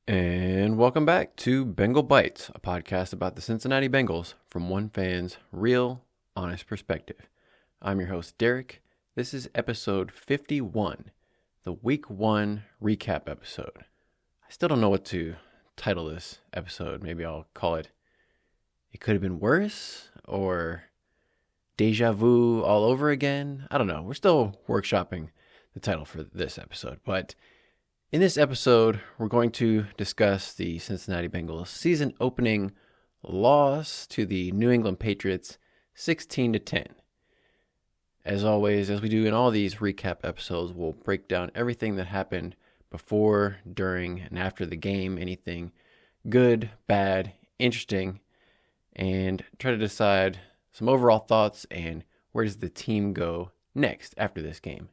And welcome back to Bengal Bites, a podcast about the Cincinnati Bengals from one fan's real, honest perspective. I'm your host, Derek. This is episode 51, the Week 1 recap episode. I still don't know what to title this episode. Maybe I'll call it It Could Have Been Worse, or Déjà Vu All Over Again. I don't know. We're still workshopping the title for this episode, but in this episode, we're going to discuss the Cincinnati Bengals season opening loss to the New England Patriots 16-10. As always, as we do in all these recap episodes, we'll break down everything that happened before, during, and after the game, anything good, bad, interesting, and try to decide some overall thoughts and where does the team go next after this game.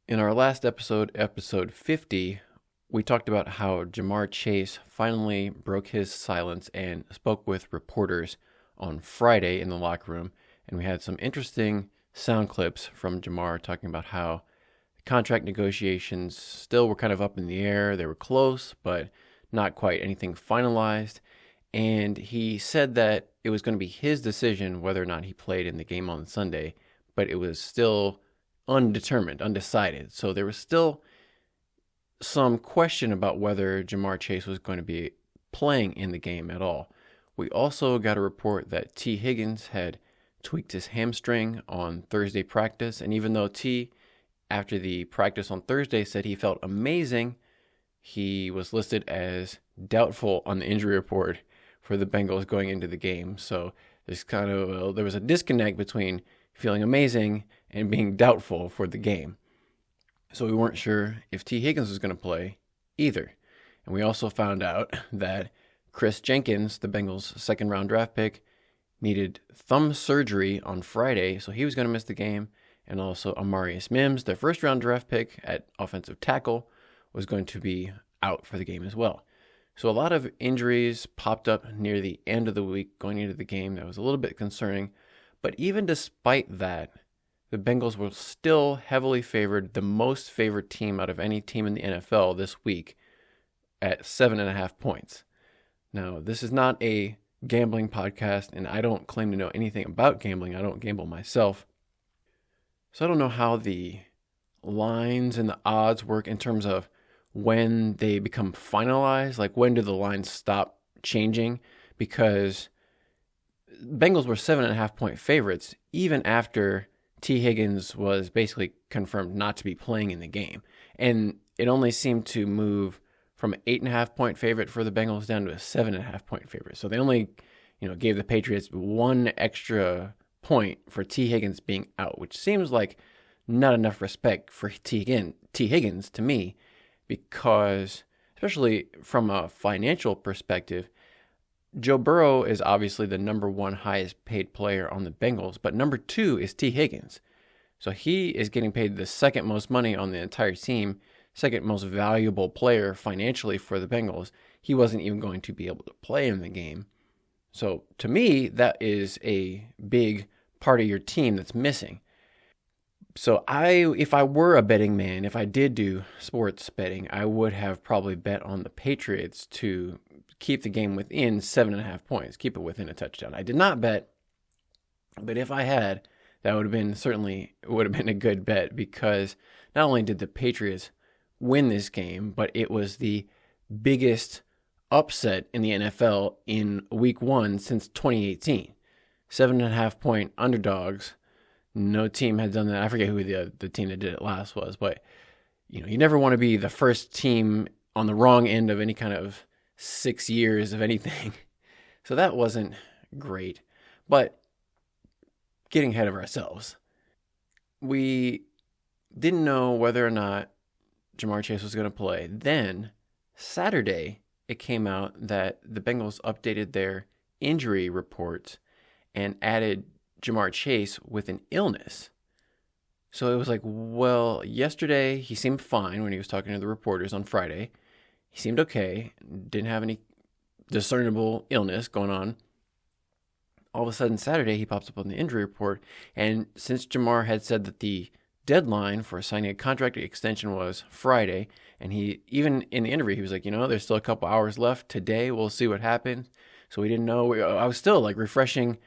In our last episode, episode 50, we talked about how Ja'Marr Chase finally broke his silence and spoke with reporters on Friday in the locker room. And we had some interesting sound clips from Ja'Marr talking about how the contract negotiations still were kind of up in the air. They were close, but not quite anything finalized. And he said that it was going to be his decision whether or not he played in the game on Sunday, but it was still undetermined, undecided. So there was still some question about whether Ja'Marr Chase was going to be playing in the game at all. We also got a report that T. Higgins had tweaked his hamstring on Thursday practice, and even though T, after the practice on Thursday, said he felt amazing, he was listed as doubtful on the injury report for the Bengals going into the game. So there was a disconnect between feeling amazing and being doubtful for the game. So we weren't sure if T. Higgins was going to play either. And we also found out that Chris Jenkins, the Bengals' second-round draft pick, needed thumb surgery on Friday, so he was going to miss the game. And also Amarius Mims, their first-round draft pick at offensive tackle, was going to be out for the game as well. So a lot of injuries popped up near the end of the week going into the game. That was a little bit concerning. But even despite that, the Bengals were still heavily favored, the most favored team out of any team in the NFL this week at 7.5 points. Now, this is not a gambling podcast, and I don't claim to know anything about gambling. I don't gamble myself. So I don't know how the lines and the odds work in terms of when they become finalized. Like, when do the lines stop changing? Because Bengals were 7.5 point favorites even after T. Higgins was basically confirmed not to be playing in the game. And it only seemed to move from an 8.5 point favorite for the Bengals down to a 7.5 point favorite. So they only, gave the Patriots one extra point for T. Higgins being out, which seems like not enough respect for T. Higgins to me, because especially from a financial perspective, Joe Burrow is obviously the number one highest paid player on the Bengals, but number two is T. Higgins. So he is getting paid the second most money on the entire team, second most valuable player financially for the Bengals. He wasn't even going to be able to play in the game. So to me, that is a big part of your team that's missing. So if I were a betting man, if I did do sports betting, I would have probably bet on the Patriots to keep the game within 7.5 points, keep it within a touchdown. I did not bet, but if I had, that would have been a good bet, because not only did the Patriots win this game, but it was the biggest upset in the NFL in week 1 since 2018. 7.5 point underdogs. No team had done that. I forget who the team that did it last was, but you never want to be the first team on the wrong end of any kind of 6 years of anything. So that wasn't great. But getting ahead of ourselves, we didn't know whether or not Ja'Marr Chase was going to play. Then Saturday, it came out that the Bengals updated their injury reports and added Ja'Marr Chase with an illness. So it was like, well, yesterday he seemed fine when he was talking to the reporters on Friday. He seemed okay, didn't have any discernible illness going on. All of a sudden, Saturday, he pops up on the injury report. And since Ja'Marr had said that the deadline for signing a contract extension was Friday. And he, even in the interview, he was like, there's still a couple hours left today. We'll see what happens. So we didn't know. I was still like refreshing,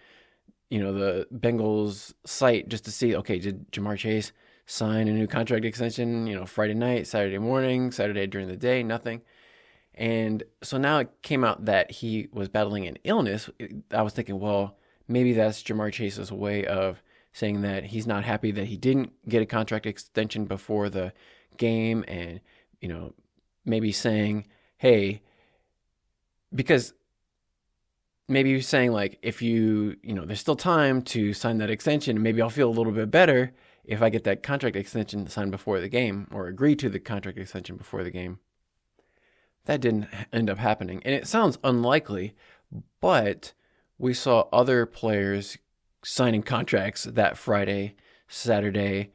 the Bengals site just to see, okay, did Ja'Marr Chase sign a new contract extension, Friday night, Saturday morning, Saturday during the day, nothing. And so now it came out that he was battling an illness. I was thinking, well, maybe that's Ja'Marr Chase's way of saying that he's not happy that he didn't get a contract extension before the game, and, maybe saying, hey, because maybe he's saying, like, if there's still time to sign that extension, maybe I'll feel a little bit better if I get that contract extension signed before the game, or agree to the contract extension before the game. That didn't end up happening. And it sounds unlikely, but we saw other players signing contracts that Friday, Saturday,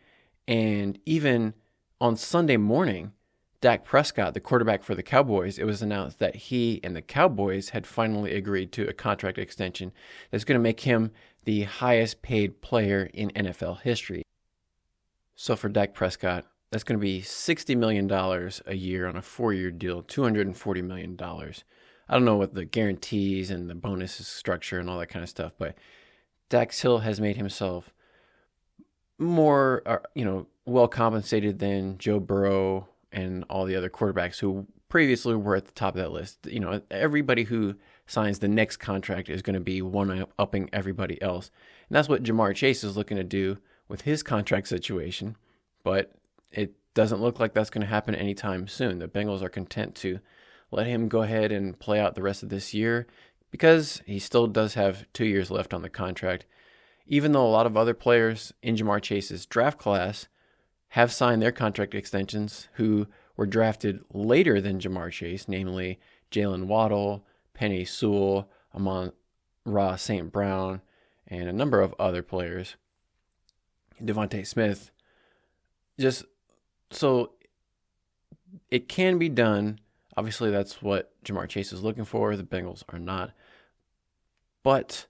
and even on Sunday morning, Dak Prescott, the quarterback for the Cowboys, it was announced that he and the Cowboys had finally agreed to a contract extension that's going to make him the highest paid player in NFL history. So for Dak Prescott, that's going to be $60 million a year on a 4-year deal, $240 million. I don't know what the guarantees and the bonuses structure and all that kind of stuff, but Dax Hill has made himself more, well compensated than Joe Burrow and all the other quarterbacks who previously were at the top of that list. Everybody who signs the next contract is going to be one-upping everybody else. And that's what Ja'Marr Chase is looking to do with his contract situation, but it doesn't look like that's going to happen anytime soon. The Bengals are content to let him go ahead and play out the rest of this year because he still does have 2 years left on the contract. Even though a lot of other players in Ja'Marr Chase's draft class have signed their contract extensions who were drafted later than Ja'Marr Chase, namely Jalen Waddle, Penei Sewell, Amon-Ra St. Brown, and a number of other players, Devontae Smith. Just so it can be done. Obviously, that's what Ja'Marr Chase is looking for. The Bengals are not. But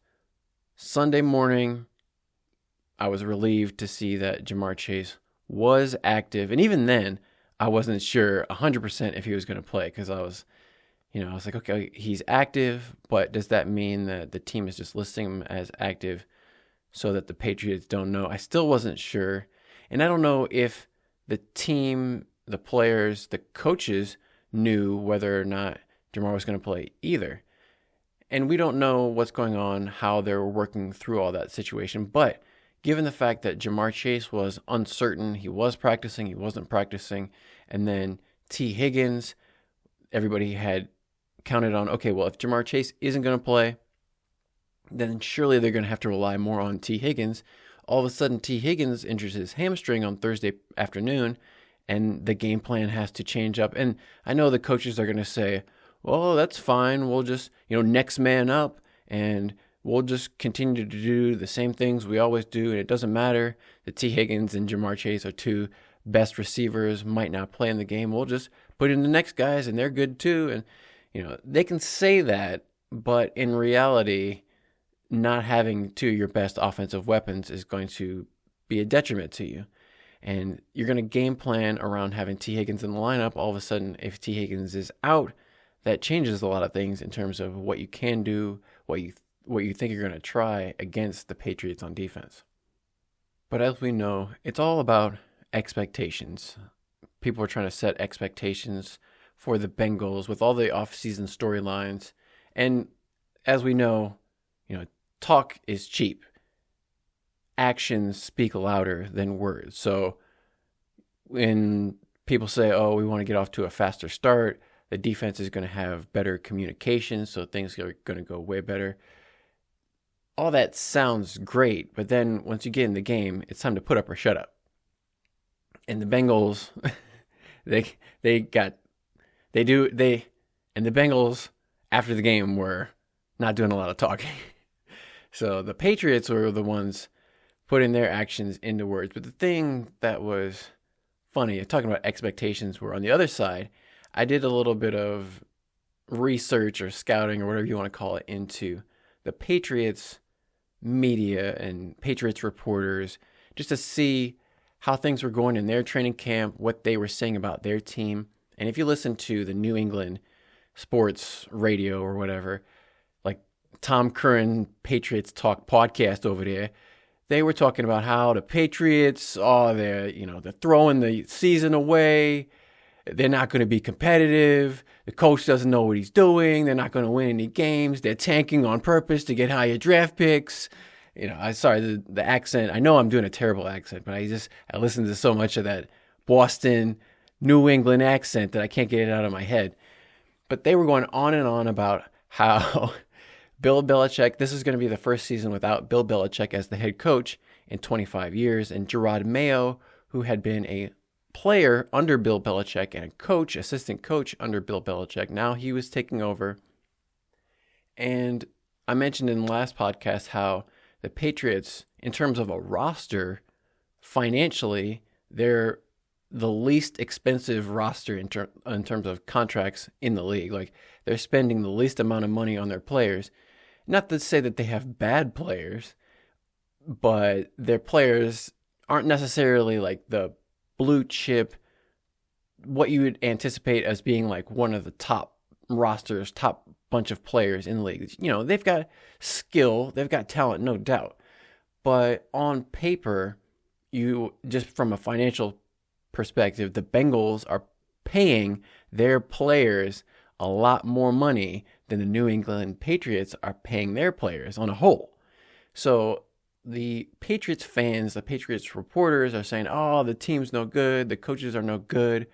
Sunday morning, I was relieved to see that Ja'Marr Chase was active. And even then, I wasn't sure 100% if he was going to play because I was like, okay, he's active, but does that mean that the team is just listing him as active so that the Patriots don't know? I still wasn't sure. And I don't know if the team, the players, the coaches knew whether or not Ja'Marr was going to play either. And we don't know what's going on, how they're working through all that situation. But given the fact that Ja'Marr Chase was uncertain, he was practicing, he wasn't practicing, and then T. Higgins, everybody had counted on, okay, well, if Ja'Marr Chase isn't going to play, then surely they're going to have to rely more on T. Higgins. All of a sudden, T. Higgins injures his hamstring on Thursday afternoon, and the game plan has to change up. And I know the coaches are going to say, well, that's fine. We'll just, next man up, and we'll just continue to do the same things we always do, and it doesn't matter that T. Higgins and Ja'Marr Chase are two best receivers, might not play in the game. We'll just put in the next guys, and they're good too. And, they can say that, but in reality, not having two of your best offensive weapons is going to be a detriment to you. And you're going to game plan around having T. Higgins in the lineup. All of a sudden, if T. Higgins is out, that changes a lot of things in terms of what you can do, what you think you're going to try against the Patriots on defense. But as we know, it's all about expectations. People are trying to set expectations for the Bengals with all the offseason storylines. And as we know, talk is cheap. Actions speak louder than words. So when people say, oh, we want to get off to a faster start, the defense is going to have better communication, so things are going to go way better. All that sounds great, but then once you get in the game, it's time to put up or shut up. And the Bengals, and the Bengals after the game were not doing a lot of talking. So the Patriots were the ones putting their actions into words. But the thing that was funny, talking about expectations, were on the other side. I did a little bit of research or scouting or whatever you want to call it into the Patriots media and Patriots reporters just to see how things were going in their training camp, what they were saying about their team. And if you listen to the New England sports radio or whatever, like Tom Curran Patriots Talk podcast over there, they were talking about how the Patriots, they're throwing the season away. They're not going to be competitive. The coach doesn't know what he's doing. They're not going to win any games. They're tanking on purpose to get higher draft picks. The accent. I know I'm doing a terrible accent, but I listen to so much of that Boston, New England accent that I can't get it out of my head. But they were going on and on about how Bill Belichick, this is going to be the first season without Bill Belichick as the head coach in 25 years. And Jerod Mayo, who had been a player under Bill Belichick and a assistant coach under Bill Belichick, now he was taking over. And I mentioned in the last podcast how the Patriots, in terms of a roster, financially, they're the least expensive roster in terms of contracts in the league. Like, they're spending the least amount of money on their players. Not to say that they have bad players, but their players aren't necessarily like the blue chip, what you would anticipate as being like one of the top rosters, top bunch of players in the league. They've got skill, they've got talent, no doubt. But on paper, just from a financial perspective, the Bengals are paying their players a lot more money than the New England Patriots are paying their players on a whole. So the Patriots fans, the Patriots reporters are saying, the team's no good, the coaches are no good.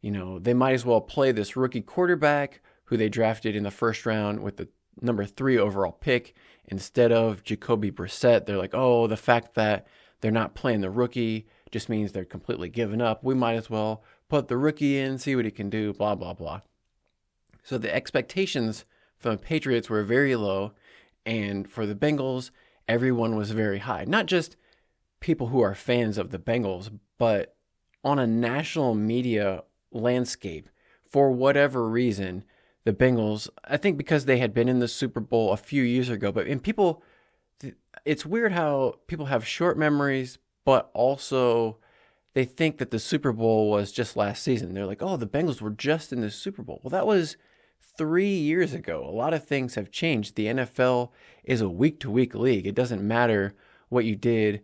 They might as well play this rookie quarterback who they drafted in the first round with the number 3 overall pick instead of Jacoby Brissett. They're like, the fact that they're not playing the rookie just means they're completely giving up. We might as well put the rookie in, see what he can do, blah, blah, blah. So the expectations from the Patriots were very low, and for the Bengals, everyone was very high. Not just people who are fans of the Bengals, but on a national media landscape, for whatever reason, the Bengals, I think because they had been in the Super Bowl a few years ago, it's weird how people have short memories, but also they think that the Super Bowl was just last season. They're like, the Bengals were just in the Super Bowl. Well, that was 3 years ago. A lot of things have changed. The NFL is a week-to-week league. It doesn't matter what you did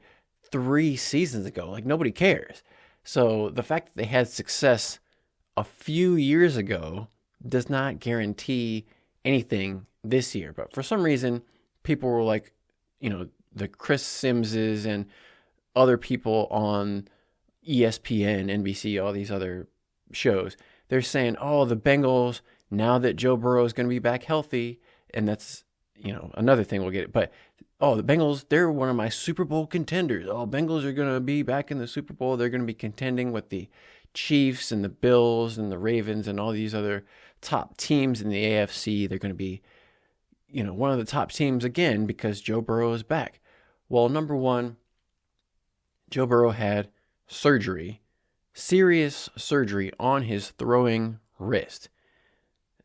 3 seasons ago. Like, nobody cares. So the fact that they had success a few years ago does not guarantee anything this year. But for some reason, people were like, the Chris Simses and other people on ESPN, NBC, all these other shows, they're saying, the Bengals, now that Joe Burrow is going to be back healthy, and that's, another thing we'll get. But, the Bengals, they're one of my Super Bowl contenders. Bengals are going to be back in the Super Bowl. They're going to be contending with the Chiefs and the Bills and the Ravens and all these other top teams in the AFC. They're going to be, one of the top teams again because Joe Burrow is back. Well, number one, Joe Burrow had serious surgery on his throwing wrist.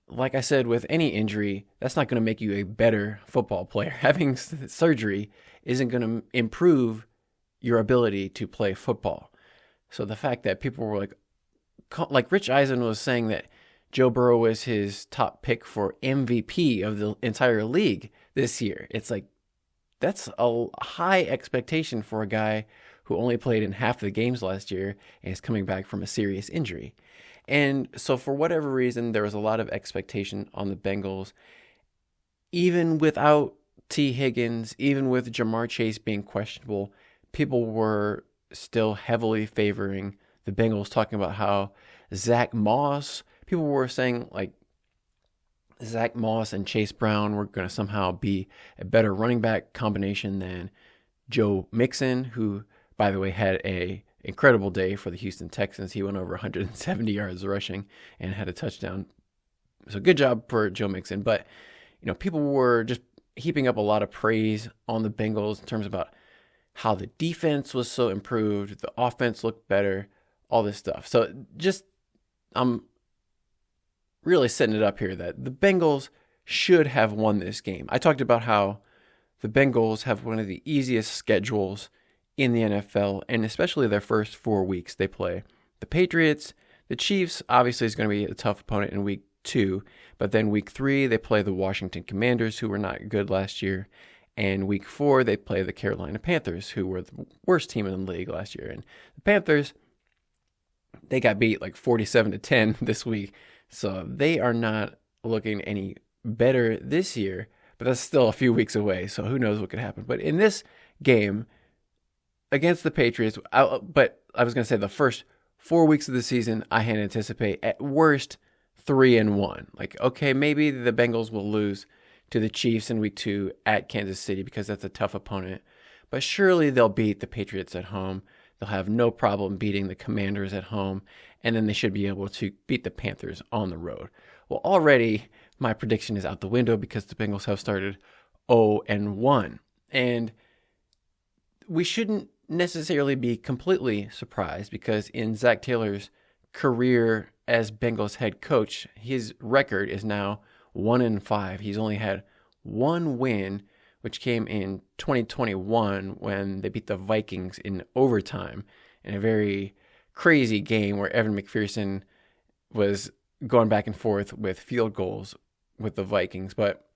Like I said, with any injury, that's not going to make you a better football player. Having surgery isn't going to improve your ability to play football. So the fact that people were like Rich Eisen was saying that Joe Burrow was his top pick for MVP of the entire league this year. It's like, that's a high expectation for a guy who only played in half the games last year and is coming back from a serious injury. And so for whatever reason, there was a lot of expectation on the Bengals. Even without T. Higgins, even with Jamar Chase being questionable, people were still heavily favoring the Bengals, talking about how people were saying like Zach Moss and Chase Brown were going to somehow be a better running back combination than Joe Mixon, who, by the way, had a incredible day for the Houston Texans. He went over 170 yards rushing and had a touchdown. So good job for Joe Mixon. But, people were just heaping up a lot of praise on the Bengals in terms about how the defense was so improved, the offense looked better, all this stuff. So I'm really setting it up here that the Bengals should have won this game. I talked about how the Bengals have one of the easiest schedules in the NFL, and especially their first 4 weeks. They play the Patriots. The Chiefs obviously is going to be a tough opponent in week 2, but then week 3 they play the Washington Commanders, who were not good last year, and week 4 they play the Carolina Panthers, who were the worst team in the league last year. And the Panthers, they got beat like 47-10 this week, so they are not looking any better this year, but that's still a few weeks away, so who knows what could happen. But in this game against the Patriots, but I was going to say the first 4 weeks of the season, I had anticipate at worst 3-1. Like, okay, maybe the Bengals will lose to the Chiefs in week 2 at Kansas City because that's a tough opponent, but surely they'll beat the Patriots at home. They'll have no problem beating the Commanders at home, and then they should be able to beat the Panthers on the road. Well, already my prediction is out the window because the Bengals have started 0-1. And we shouldn't necessarily be completely surprised because in Zac Taylor's career as Bengals head coach, his record is now 1-5. He's only had one win, which came in 2021 when they beat the Vikings in overtime in a very crazy game where Evan McPherson was going back and forth with field goals with the Vikings. But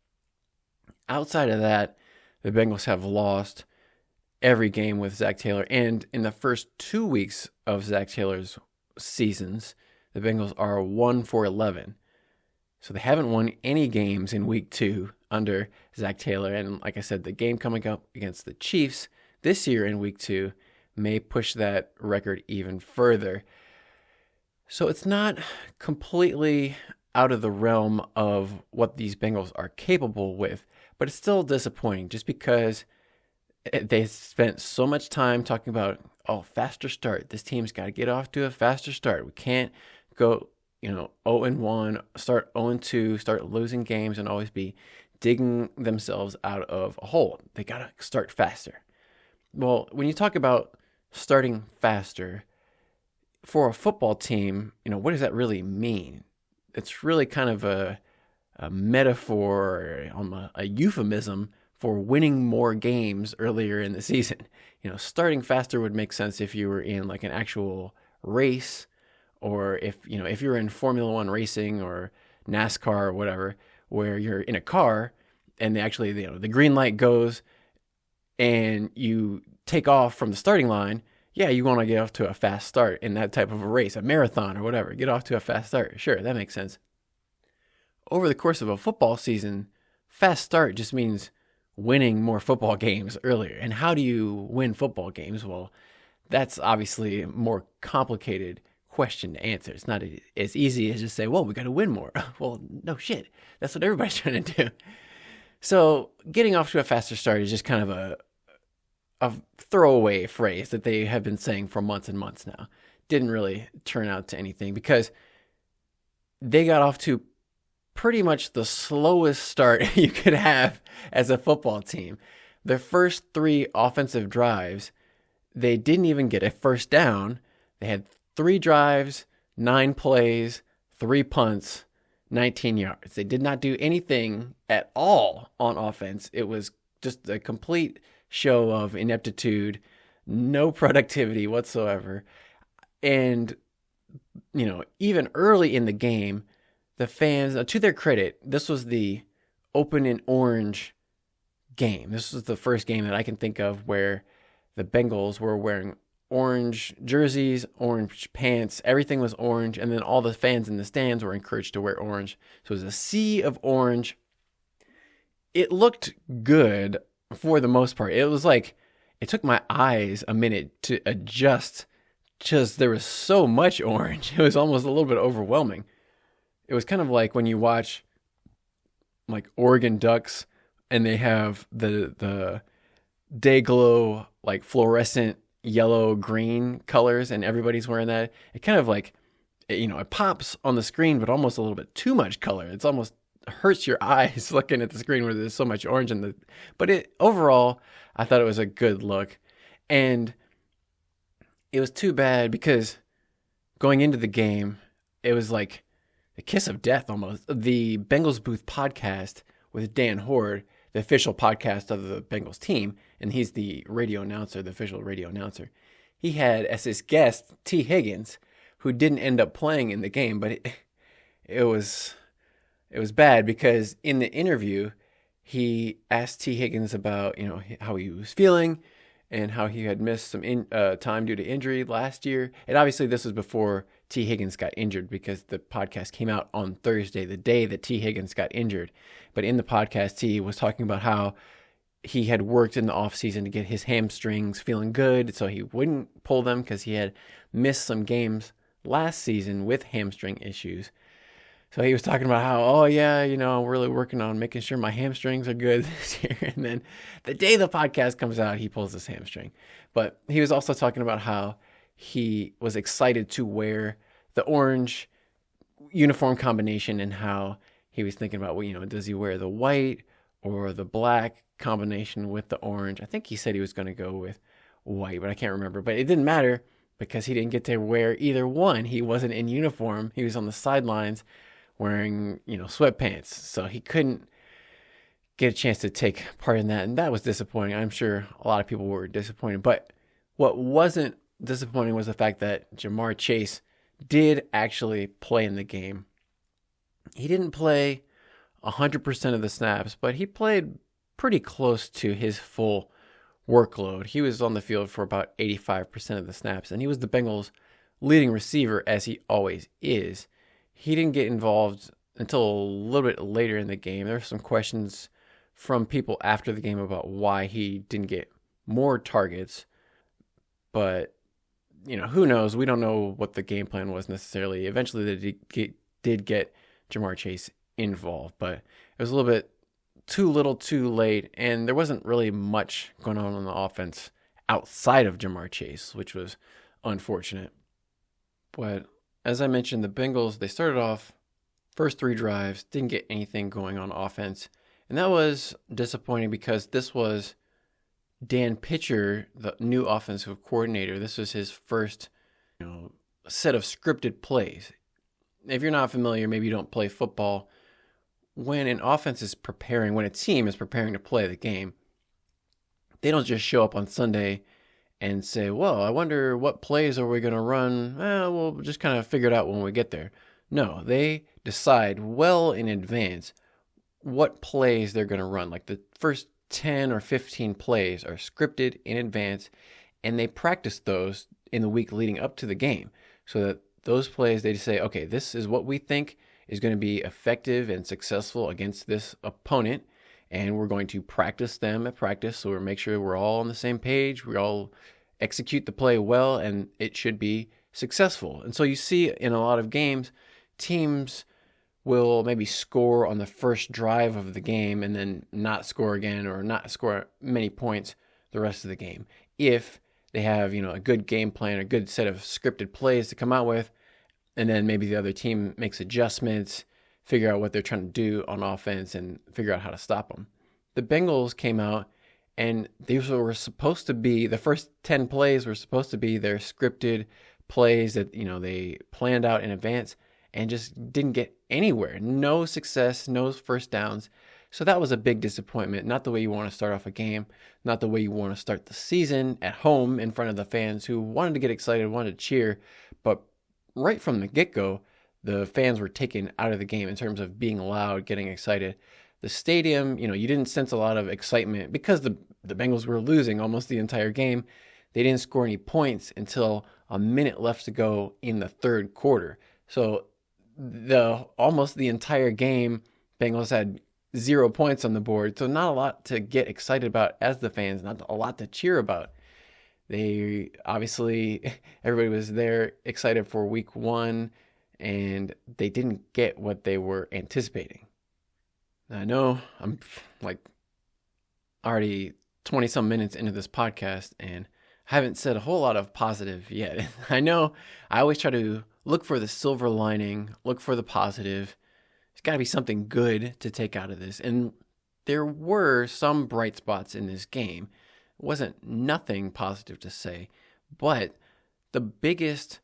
outside of that, the Bengals have lost every game with Zac Taylor. And in the first 2 weeks of Zac Taylor's seasons, the Bengals are 1-11. So they haven't won any games in week 2 under Zac Taylor. And like I said, the game coming up against the Chiefs this year in week 2 may push that record even further. So it's not completely out of the realm of what these Bengals are capable with, but it's still disappointing just because they spent so much time talking about, faster start. This team's got to get off to a faster start. We can't go, 0-1, start 0-2, start losing games and always be digging themselves out of a hole. They got to start faster. Well, when you talk about starting faster for a football team, what does that really mean? It's really kind of a metaphor, a euphemism for winning more games earlier in the season. Starting faster would make sense if you were in like an actual race, or if you're in Formula One racing or NASCAR or whatever, where you're in a car and the green light goes and you take off from the starting line. Yeah, you want to get off to a fast start in that type of a race, a marathon or whatever. Get off to a fast start. Sure, that makes sense. Over the course of a football season, fast start just means winning more football games earlier. And how do you win football games? Well, that's obviously a more complicated question to answer. It's not as easy as just say, well, we got to win more. Well, no shit. That's what everybody's trying to do. So getting off to a faster start is just kind of a throwaway phrase that they have been saying for months and months now. Didn't really turn out to anything because they got off to pretty much the slowest start you could have as a football team. Their first 3 offensive drives, they didn't even get a first down. They had 3 drives, 9 plays, 3 punts, 19 yards. They did not do anything at all on offense. It was just a complete show of ineptitude, no productivity whatsoever. And, even early in the game, the fans, to their credit, this was the open and orange game. This was the first game that I can think of where the Bengals were wearing orange jerseys, orange pants, everything was orange, and then all the fans in the stands were encouraged to wear orange. So it was a sea of orange. It looked good for the most part. It was like, it took my eyes a minute to adjust, just there was so much orange. It was almost a little bit overwhelming. It was kind of like when you watch like Oregon Ducks and they have the day glow, like fluorescent yellow green colors and everybody's wearing that. It kind of like, it pops on the screen, but almost a little bit too much color. It's almost hurts your eyes looking at the screen where there's so much orange but overall, I thought it was a good look. And it was too bad because going into the game, it was like the kiss of death almost. The Bengals Booth podcast with Dan Horde, the official podcast of the Bengals team, and he's the radio announcer, the official radio announcer. He had as his guest T. Higgins, who didn't end up playing in the game, but it was bad because in the interview, he asked T. Higgins about how he was feeling and how he had missed some time due to injury last year. And obviously this was before T. Higgins got injured because the podcast came out on Thursday, the day that T. Higgins got injured. But in the podcast, T. was talking about how he had worked in the offseason to get his hamstrings feeling good so he wouldn't pull them because he had missed some games last season with hamstring issues. So he was talking about how, I'm really working on making sure my hamstrings are good this year. And then the day the podcast comes out, he pulls his hamstring. But he was also talking about how he was excited to wear the orange uniform combination and how he was thinking about, does he wear the white or the black combination with the orange? I think he said he was going to go with white, but I can't remember. But it didn't matter because he didn't get to wear either one. He wasn't in uniform. He was on the sidelines wearing, sweatpants. So he couldn't get a chance to take part in that. And that was disappointing. I'm sure a lot of people were disappointed. But what wasn't disappointing was the fact that Ja'Marr Chase did actually play in the game. He didn't play 100% of the snaps, but he played pretty close to his full workload. He was on the field for about 85% of the snaps, and he was the Bengals' leading receiver, as he always is. He didn't get involved until a little bit later in the game. There were some questions from people after the game about why he didn't get more targets, but who knows? We don't know what the game plan was necessarily. Eventually, they did get Ja'Marr Chase involved, but it was a little bit too little too late, and there wasn't really much going on the offense outside of Ja'Marr Chase, which was unfortunate. But as I mentioned, the Bengals, they started off first 3 drives, didn't get anything going on offense, and that was disappointing because this was Dan Pitcher, the new offensive coordinator. This was his first set of scripted plays. If you're not familiar, maybe you don't play football. When an offense is preparing, when a team is preparing to play the game, they don't just show up on Sunday and say, well, I wonder what plays are we going to run? We'll just kind of figure it out when we get there. No, they decide well in advance what plays they're going to run. Like the first 10 or 15 plays are scripted in advance, and they practice those in the week leading up to the game so that those plays, they just say, okay, this is what we think is going to be effective and successful against this opponent, and we're going to practice them at practice, so we'll make sure we're all on the same page, we all execute the play well, and it should be successful. And so you see in a lot of games, teams will maybe score on the first drive of the game and then not score again or not score many points the rest of the game. If they have, a good game plan, a good set of scripted plays to come out with, and then maybe the other team makes adjustments, figure out what they're trying to do on offense, and figure out how to stop them. The Bengals came out, and these were supposed to be, the first 10 plays were supposed to be their scripted plays that, they planned out in advance and just didn't get anywhere. No success, no first downs. So that was a big disappointment. Not the way you want to start off a game, not the way you want to start the season at home in front of the fans who wanted to get excited, wanted to cheer, but right from the get-go, the fans were taken out of the game in terms of being loud, getting excited. The stadium, you didn't sense a lot of excitement because the Bengals were losing almost the entire game. They didn't score any points until a minute left to go in the third quarter. So almost the entire game, Bengals had 0 points on the board. So not a lot to get excited about as the fans, not a lot to cheer about. They obviously, everybody was there excited for week 1, and they didn't get what they were anticipating. I know I'm already 20 some minutes into this podcast and haven't said a whole lot of positive yet. I know I always try to look for the silver lining, look for the positive. There's got to be something good to take out of this. And there were some bright spots in this game. It wasn't nothing positive to say, but the biggest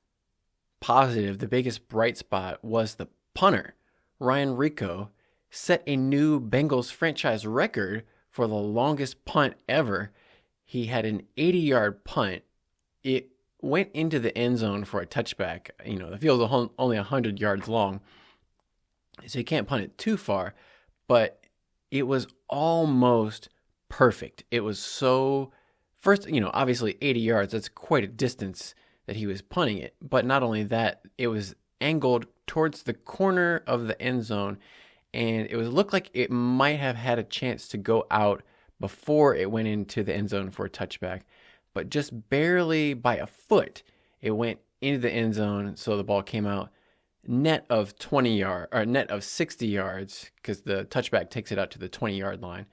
positive, the biggest bright spot was the punter. Ryan Rekhow set a new Bengals franchise record for the longest punt ever. He had an 80-yard punt. It went into the end zone for a touchback. The field is only 100 yards long, so you can't punt it too far, but it was almost perfect. It was so, first, obviously 80 yards, that's quite a distance that he was punting it, but not only that, it was angled towards the corner of the end zone, and it looked like it might have had a chance to go out before it went into the end zone for a touchback, but just barely by a foot, it went into the end zone, so the ball came out net of 60 yards, because the touchback takes it out to the 20-yard line.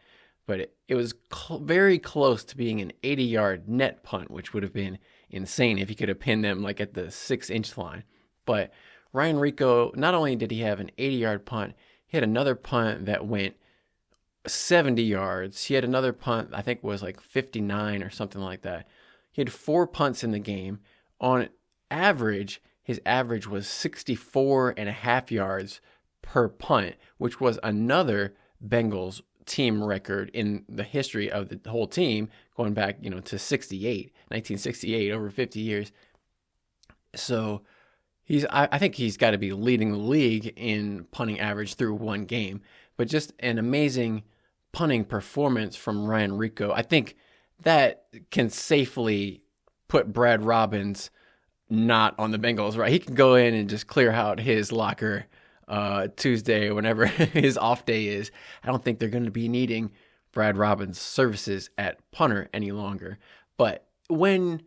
But it was very close to being an 80-yard net punt, which would have been insane if he could have pinned them like at the 6-inch line. But Ryan Rekhow, not only did he have an 80-yard punt, he had another punt that went 70 yards. He had another punt, I think was like 59 or something like that. He had 4 punts in the game. On average, his average was 64.5 yards per punt, which was another Bengals team record in the history of the whole team, going back, to 1968, over 50 years. So I think he's got to be leading the league in punting average through one game. But just an amazing punting performance from Ryan Rekhow. I think that can safely put Brad Robbins not on the Bengals, right? He can go in and just clear out his locker Tuesday or whenever his off day is. I don't think they're going to be needing Brad Robbins' services at punter any longer. But when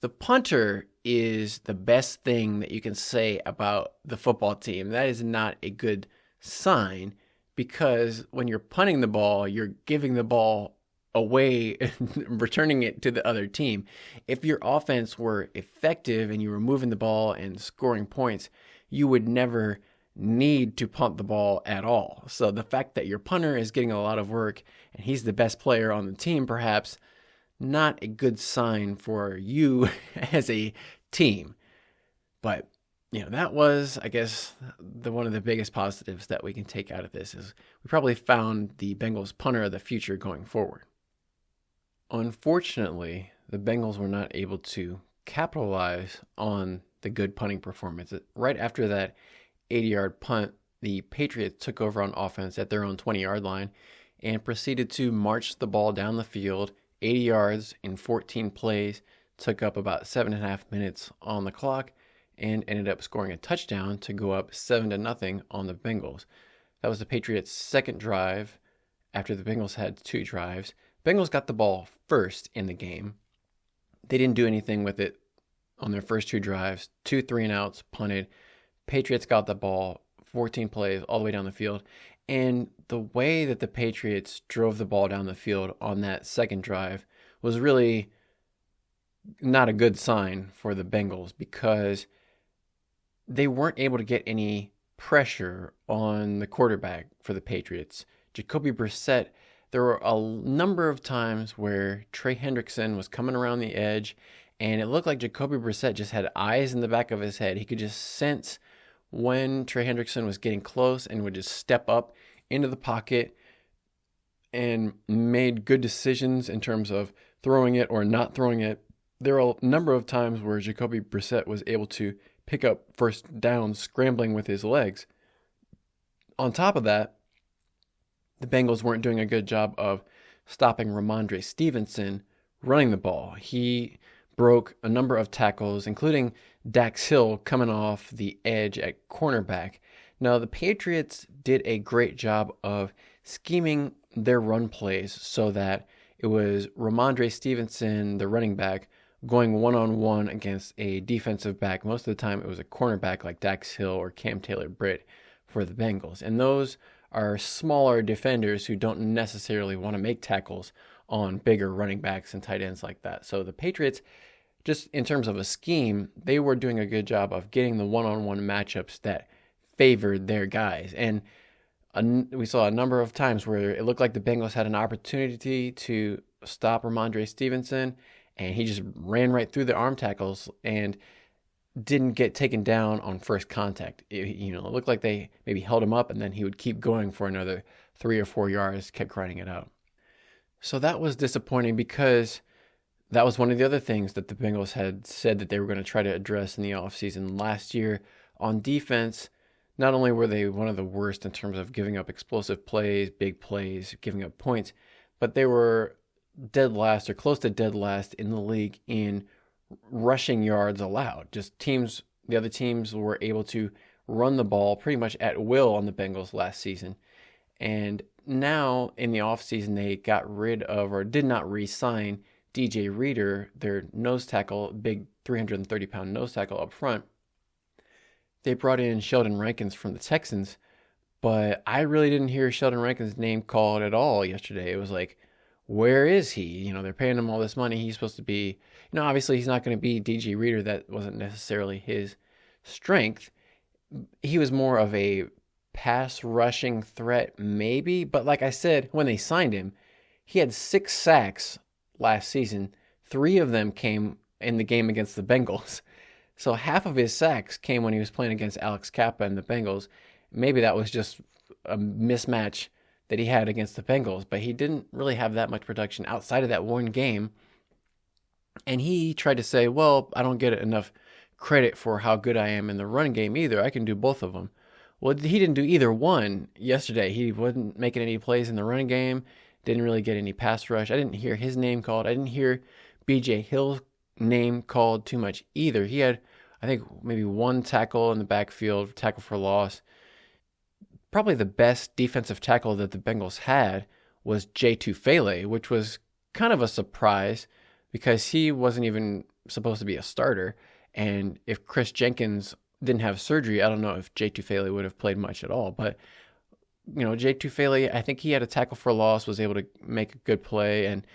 the punter is the best thing that you can say about the football team, that is not a good sign, because when you're punting the ball, you're giving the ball away and returning it to the other team. If your offense were effective and you were moving the ball and scoring points, you would never need to punt the ball at all. So the fact that your punter is getting a lot of work and he's the best player on the team, perhaps not a good sign for you as a team. But that was, I guess, one of the biggest positives that we can take out of this is we probably found the Bengals punter of the future going forward. Unfortunately, the Bengals were not able to capitalize on the good punting performance. Right after that 80-yard punt, the Patriots took over on offense at their own 20-yard line and proceeded to march the ball down the field 80 yards in 14 plays, took up about 7.5 minutes on the clock, and ended up scoring a touchdown to go up 7-0 on the Bengals. That was the Patriots' second drive after the Bengals had 2 drives. Bengals got the ball first in the game. They didn't do anything with it on their first 2 drives. 2 3-and-outs, punted. Patriots got the ball, 14 plays all the way down the field. And the way that the Patriots drove the ball down the field on that second drive was really not a good sign for the Bengals, because they weren't able to get any pressure on the quarterback for the Patriots. Jacoby Brissett, there were a number of times where Trey Hendrickson was coming around the edge, and it looked like Jacoby Brissett just had eyes in the back of his head. He could just sense when Trey Hendrickson was getting close and would just step up into the pocket and made good decisions in terms of throwing it or not throwing it. There are a number of times where Jacoby Brissett was able to pick up first down scrambling with his legs. On top of that, the Bengals weren't doing a good job of stopping Ramondre Stevenson running the ball. He broke a number of tackles, including Dax Hill coming off the edge at cornerback. Now, the Patriots did a great job of scheming their run plays so that it was Ramondre Stevenson, the running back, going one-on-one against a defensive back. Most of the time, it was a cornerback like Dax Hill or Cam Taylor-Britt for the Bengals. And those are smaller defenders who don't necessarily want to make tackles on bigger running backs and tight ends like that. So the Patriots, just in terms of a scheme, they were doing a good job of getting the one-on-one matchups that favored their guys. And we saw a number of times where it looked like the Bengals had an opportunity to stop Ramondre Stevenson, and he just ran right through the arm tackles and didn't get taken down on first contact. It looked like they maybe held him up, and then he would keep going for another 3 or 4 yards, kept grinding it out. So that was disappointing because that was one of the other things that the Bengals had said that they were going to try to address in the offseason last year on defense. Not only were they one of the worst in terms of giving up explosive plays, big plays, giving up points, but they were dead last or close to dead last in the league in rushing yards allowed. The other teams were able to run the ball pretty much at will on the Bengals last season. And now in the offseason, they got rid of or did not re-sign DJ Reader, their nose tackle, big 330-pound nose tackle up front. They brought in Sheldon Rankins from the Texans, but I really didn't hear Sheldon Rankins' name called at all yesterday. It was like, where is he? They're paying him all this money. He's supposed to be, obviously he's not going to be DJ Reader. That wasn't necessarily his strength. He was more of a pass rushing threat, maybe. But like I said, when they signed him, he had 6 sacks last season. 3 of them came in the game against the Bengals. So half of his sacks came when he was playing against Alex Kappa and the Bengals. Maybe that was just a mismatch that he had against the Bengals, but he didn't really have that much production outside of that one game. And he tried to say, well, I don't get enough credit for how good I am in the run game either. I can do both of them. Well, he didn't do either one yesterday. He wasn't making any plays in the running game, didn't really get any pass rush. I didn't hear his name called. I didn't hear BJ Hill's name called too much either. He had, I think, maybe 1 tackle in the backfield, tackle for loss. Probably the best defensive tackle that the Bengals had was Jay Tufele, which was kind of a surprise because he wasn't even supposed to be a starter. And if Chris Jenkins didn't have surgery, I don't know if Jay Tufele would have played much at all. But, Jay Tufele, I think he had a tackle for loss, was able to make a good play, and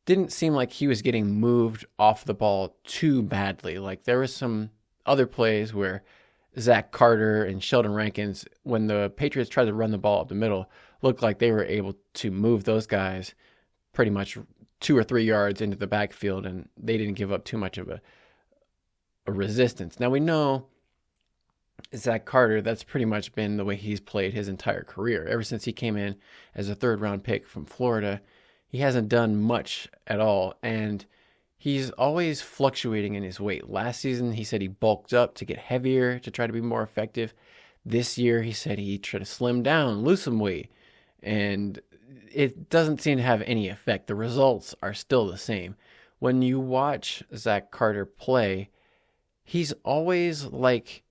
didn't seem like he was getting moved off the ball too badly. Like there was some other plays where Zach Carter and Sheldon Rankins, when the Patriots tried to run the ball up the middle, looked like they were able to move those guys pretty much 2 or 3 yards into the backfield, and they didn't give up too much of a resistance. Now we know Zach Carter, that's pretty much been the way he's played his entire career. Ever since he came in as a 3rd-round pick from Florida, he hasn't done much at all, and he's always fluctuating in his weight. Last season, he said he bulked up to get heavier, to try to be more effective. This year, he said he tried to slim down, lose some weight, and it doesn't seem to have any effect. The results are still the same. When you watch Zach Carter play, he's always like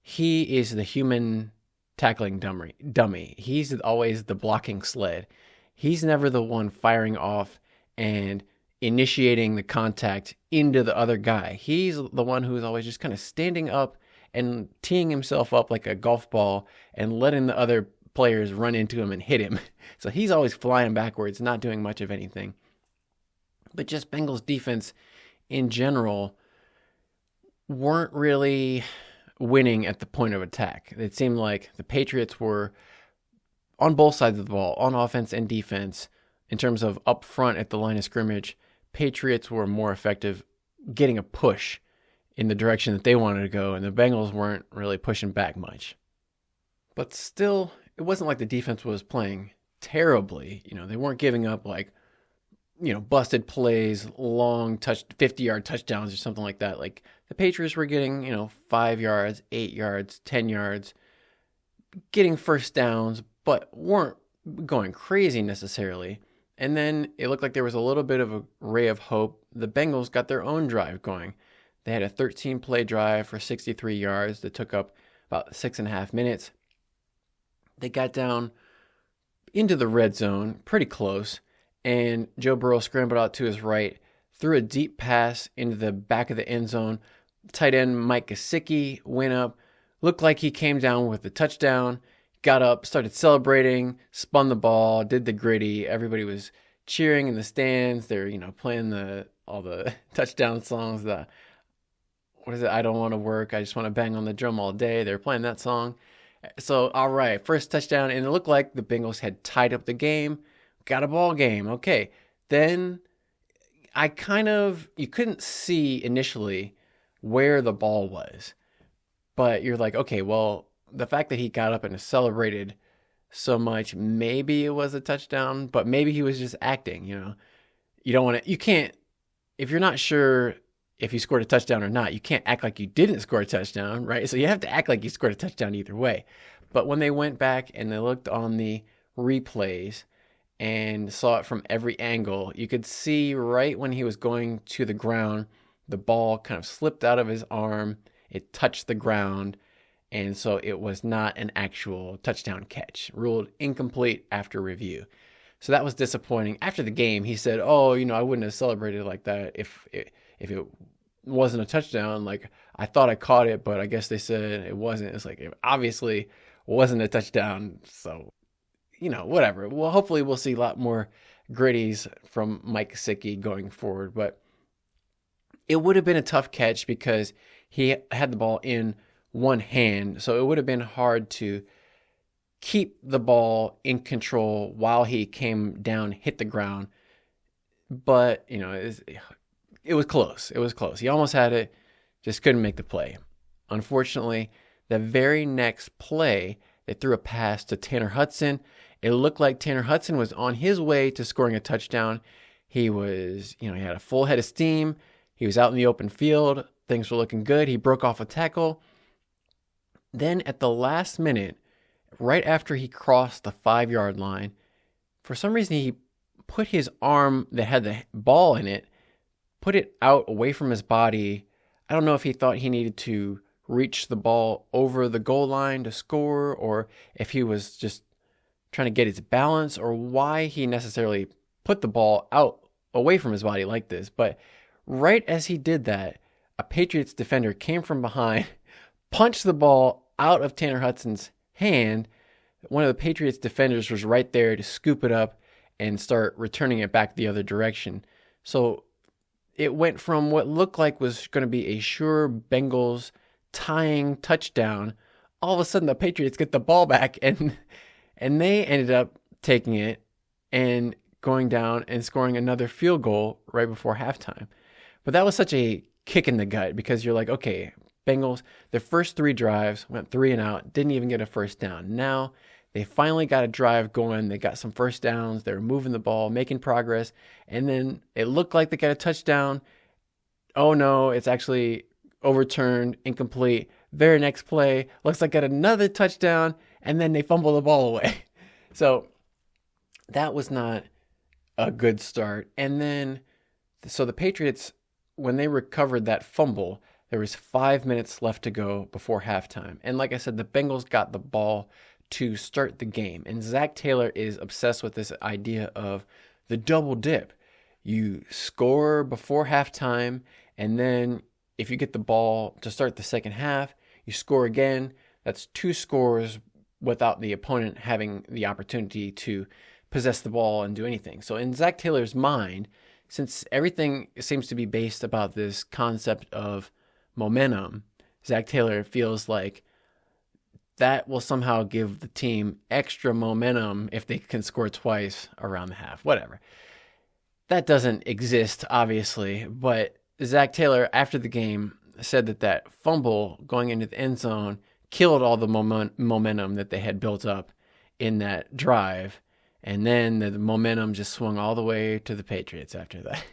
he is the human tackling dummy. He's always the blocking sled. He's never the one firing off and initiating the contact into the other guy. He's the one who's always just kind of standing up and teeing himself up like a golf ball and letting the other players run into him and hit him. So he's always flying backwards, not doing much of anything. But just Bengals defense in general weren't really winning at the point of attack. It seemed like the Patriots were on both sides of the ball, on offense and defense, in terms of up front at the line of scrimmage. Patriots were more effective getting a push in the direction that they wanted to go, and the Bengals weren't really pushing back much. But still, it wasn't like the defense was playing terribly. They weren't giving up busted plays, long 50-yard touchdowns or something like that. Like the Patriots were getting, 5 yards, 8 yards, 10 yards, getting first downs, but weren't going crazy necessarily. And then it looked like there was a little bit of a ray of hope. The Bengals got their own drive going. They had a 13-play drive for 63 yards that took up about 6.5 minutes. They got down into the red zone, pretty close, and Joe Burrow scrambled out to his right, threw a deep pass into the back of the end zone. Tight end Mike Gesicki went up, looked like he came down with the touchdown, got up, started celebrating, spun the ball, did the gritty. Everybody was cheering in the stands. They're, playing all the touchdown songs. I don't want to work. I just want to bang on the drum all day. They're playing that song. So, all right, first touchdown, and it looked like the Bengals had tied up the game, got a ball game. Okay, then you couldn't see initially where the ball was, but you're like, okay, well, the fact that he got up and celebrated so much. Maybe it was a touchdown, but maybe he was just acting, you can't, if you're not sure if you scored a touchdown or not, you can't act like you didn't score a touchdown, right? So you have to act like you scored a touchdown either way. But when they went back and they looked on the replays and saw it from every angle, you could see right when he was going to the ground, the ball kind of slipped out of his arm. It touched the ground. And so it was not an actual touchdown catch, ruled incomplete after review. So that was disappointing. After the game, he said, I wouldn't have celebrated like that if it wasn't a touchdown. Like, I thought I caught it, but I guess they said it wasn't. It's like, it obviously wasn't a touchdown. So, whatever. Well, hopefully we'll see a lot more gritties from Mike Gesicki going forward. But it would have been a tough catch because he had the ball in one hand. So it would have been hard to keep the ball in control while he came down, hit the ground. But, it was close. It was close. He almost had it, just couldn't make the play. Unfortunately, the very next play, they threw a pass to Tanner Hudson. It looked like Tanner Hudson was on his way to scoring a touchdown. He was, he had a full head of steam. He was out in the open field. Things were looking good. He broke off a tackle. Then at the last minute, right after he crossed the 5-yard line, for some reason he put his arm that had the ball in it, put it out away from his body. I don't know if he thought he needed to reach the ball over the goal line to score, or if he was just trying to get his balance, or why he necessarily put the ball out away from his body like this. But right as he did that, a Patriots defender came from behind, punched the ball out of Tanner Hudson's hand. One of the Patriots defenders was right there to scoop it up and start returning it back the other direction. So it went from what looked like was going to be a sure Bengals tying touchdown. All of a sudden the Patriots get the ball back and they ended up taking it and going down and scoring another field goal right before halftime. But that was such a kick in the gut because you're like, okay, Bengals, their first 3 drives went 3 and out, didn't even get a first down. Now they finally got a drive going. They got some first downs. They were moving the ball, making progress. And then it looked like they got a touchdown. Oh no, it's actually overturned, incomplete. Very next play, looks like got another touchdown. And then they fumble the ball away. So that was not a good start. And then, so the Patriots, when they recovered that fumble, there was 5 minutes left to go before halftime. And like I said, the Bengals got the ball to start the game. And Zac Taylor is obsessed with this idea of the double dip. You score before halftime, and then if you get the ball to start the second half, you score again. That's 2 scores without the opponent having the opportunity to possess the ball and do anything. So in Zac Taylor's mind, since everything seems to be based about this concept of momentum, Zac Taylor feels like that will somehow give the team extra momentum if they can score twice around the half. Whatever. That doesn't exist, obviously, but Zac Taylor, after the game, said that fumble going into the end zone killed all the momentum that they had built up in that drive, and then the momentum just swung all the way to the Patriots after that.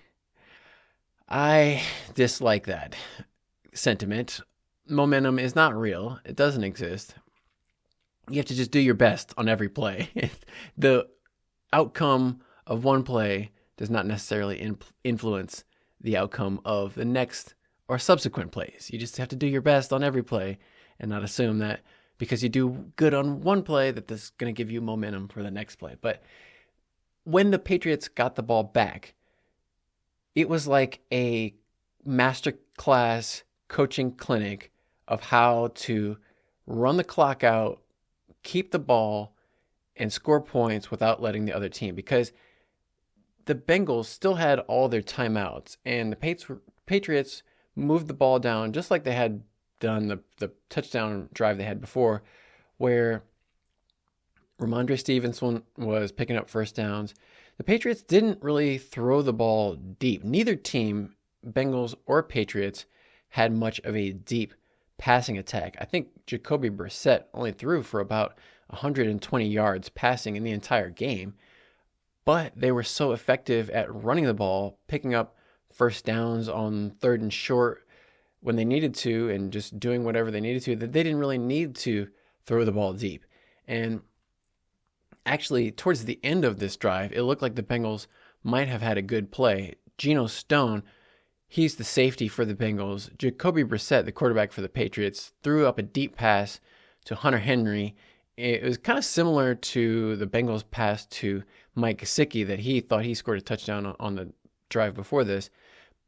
I dislike that sentiment. Momentum is not real. It doesn't exist. You have to just do your best on every play. The outcome of one play does not necessarily influence the outcome of the next or subsequent plays. You just have to do your best on every play and not assume that because you do good on one play that this is going to give you momentum for the next play. But when the Patriots got the ball back, it was like a masterclass coaching clinic of how to run the clock out, keep the ball, and score points without letting the other team. Because the Bengals still had all their timeouts, and the Patriots moved the ball down just like they had done the touchdown drive they had before, where Ramondre Stevenson was picking up first downs. The Patriots didn't really throw the ball deep. Neither team, Bengals or Patriots, had much of a deep passing attack. I think Jacoby Brissett only threw for about 120 yards passing in the entire game, but they were so effective at running the ball, picking up first downs on 3rd and short when they needed to, and just doing whatever they needed to, that they didn't really need to throw the ball deep. And actually, towards the end of this drive, it looked like the Bengals might have had a good play. Geno Stone, he's the safety for the Bengals. Jacoby Brissett, the quarterback for the Patriots, threw up a deep pass to Hunter Henry. It was kind of similar to the Bengals' pass to Mike Gesicki that he thought he scored a touchdown on the drive before this,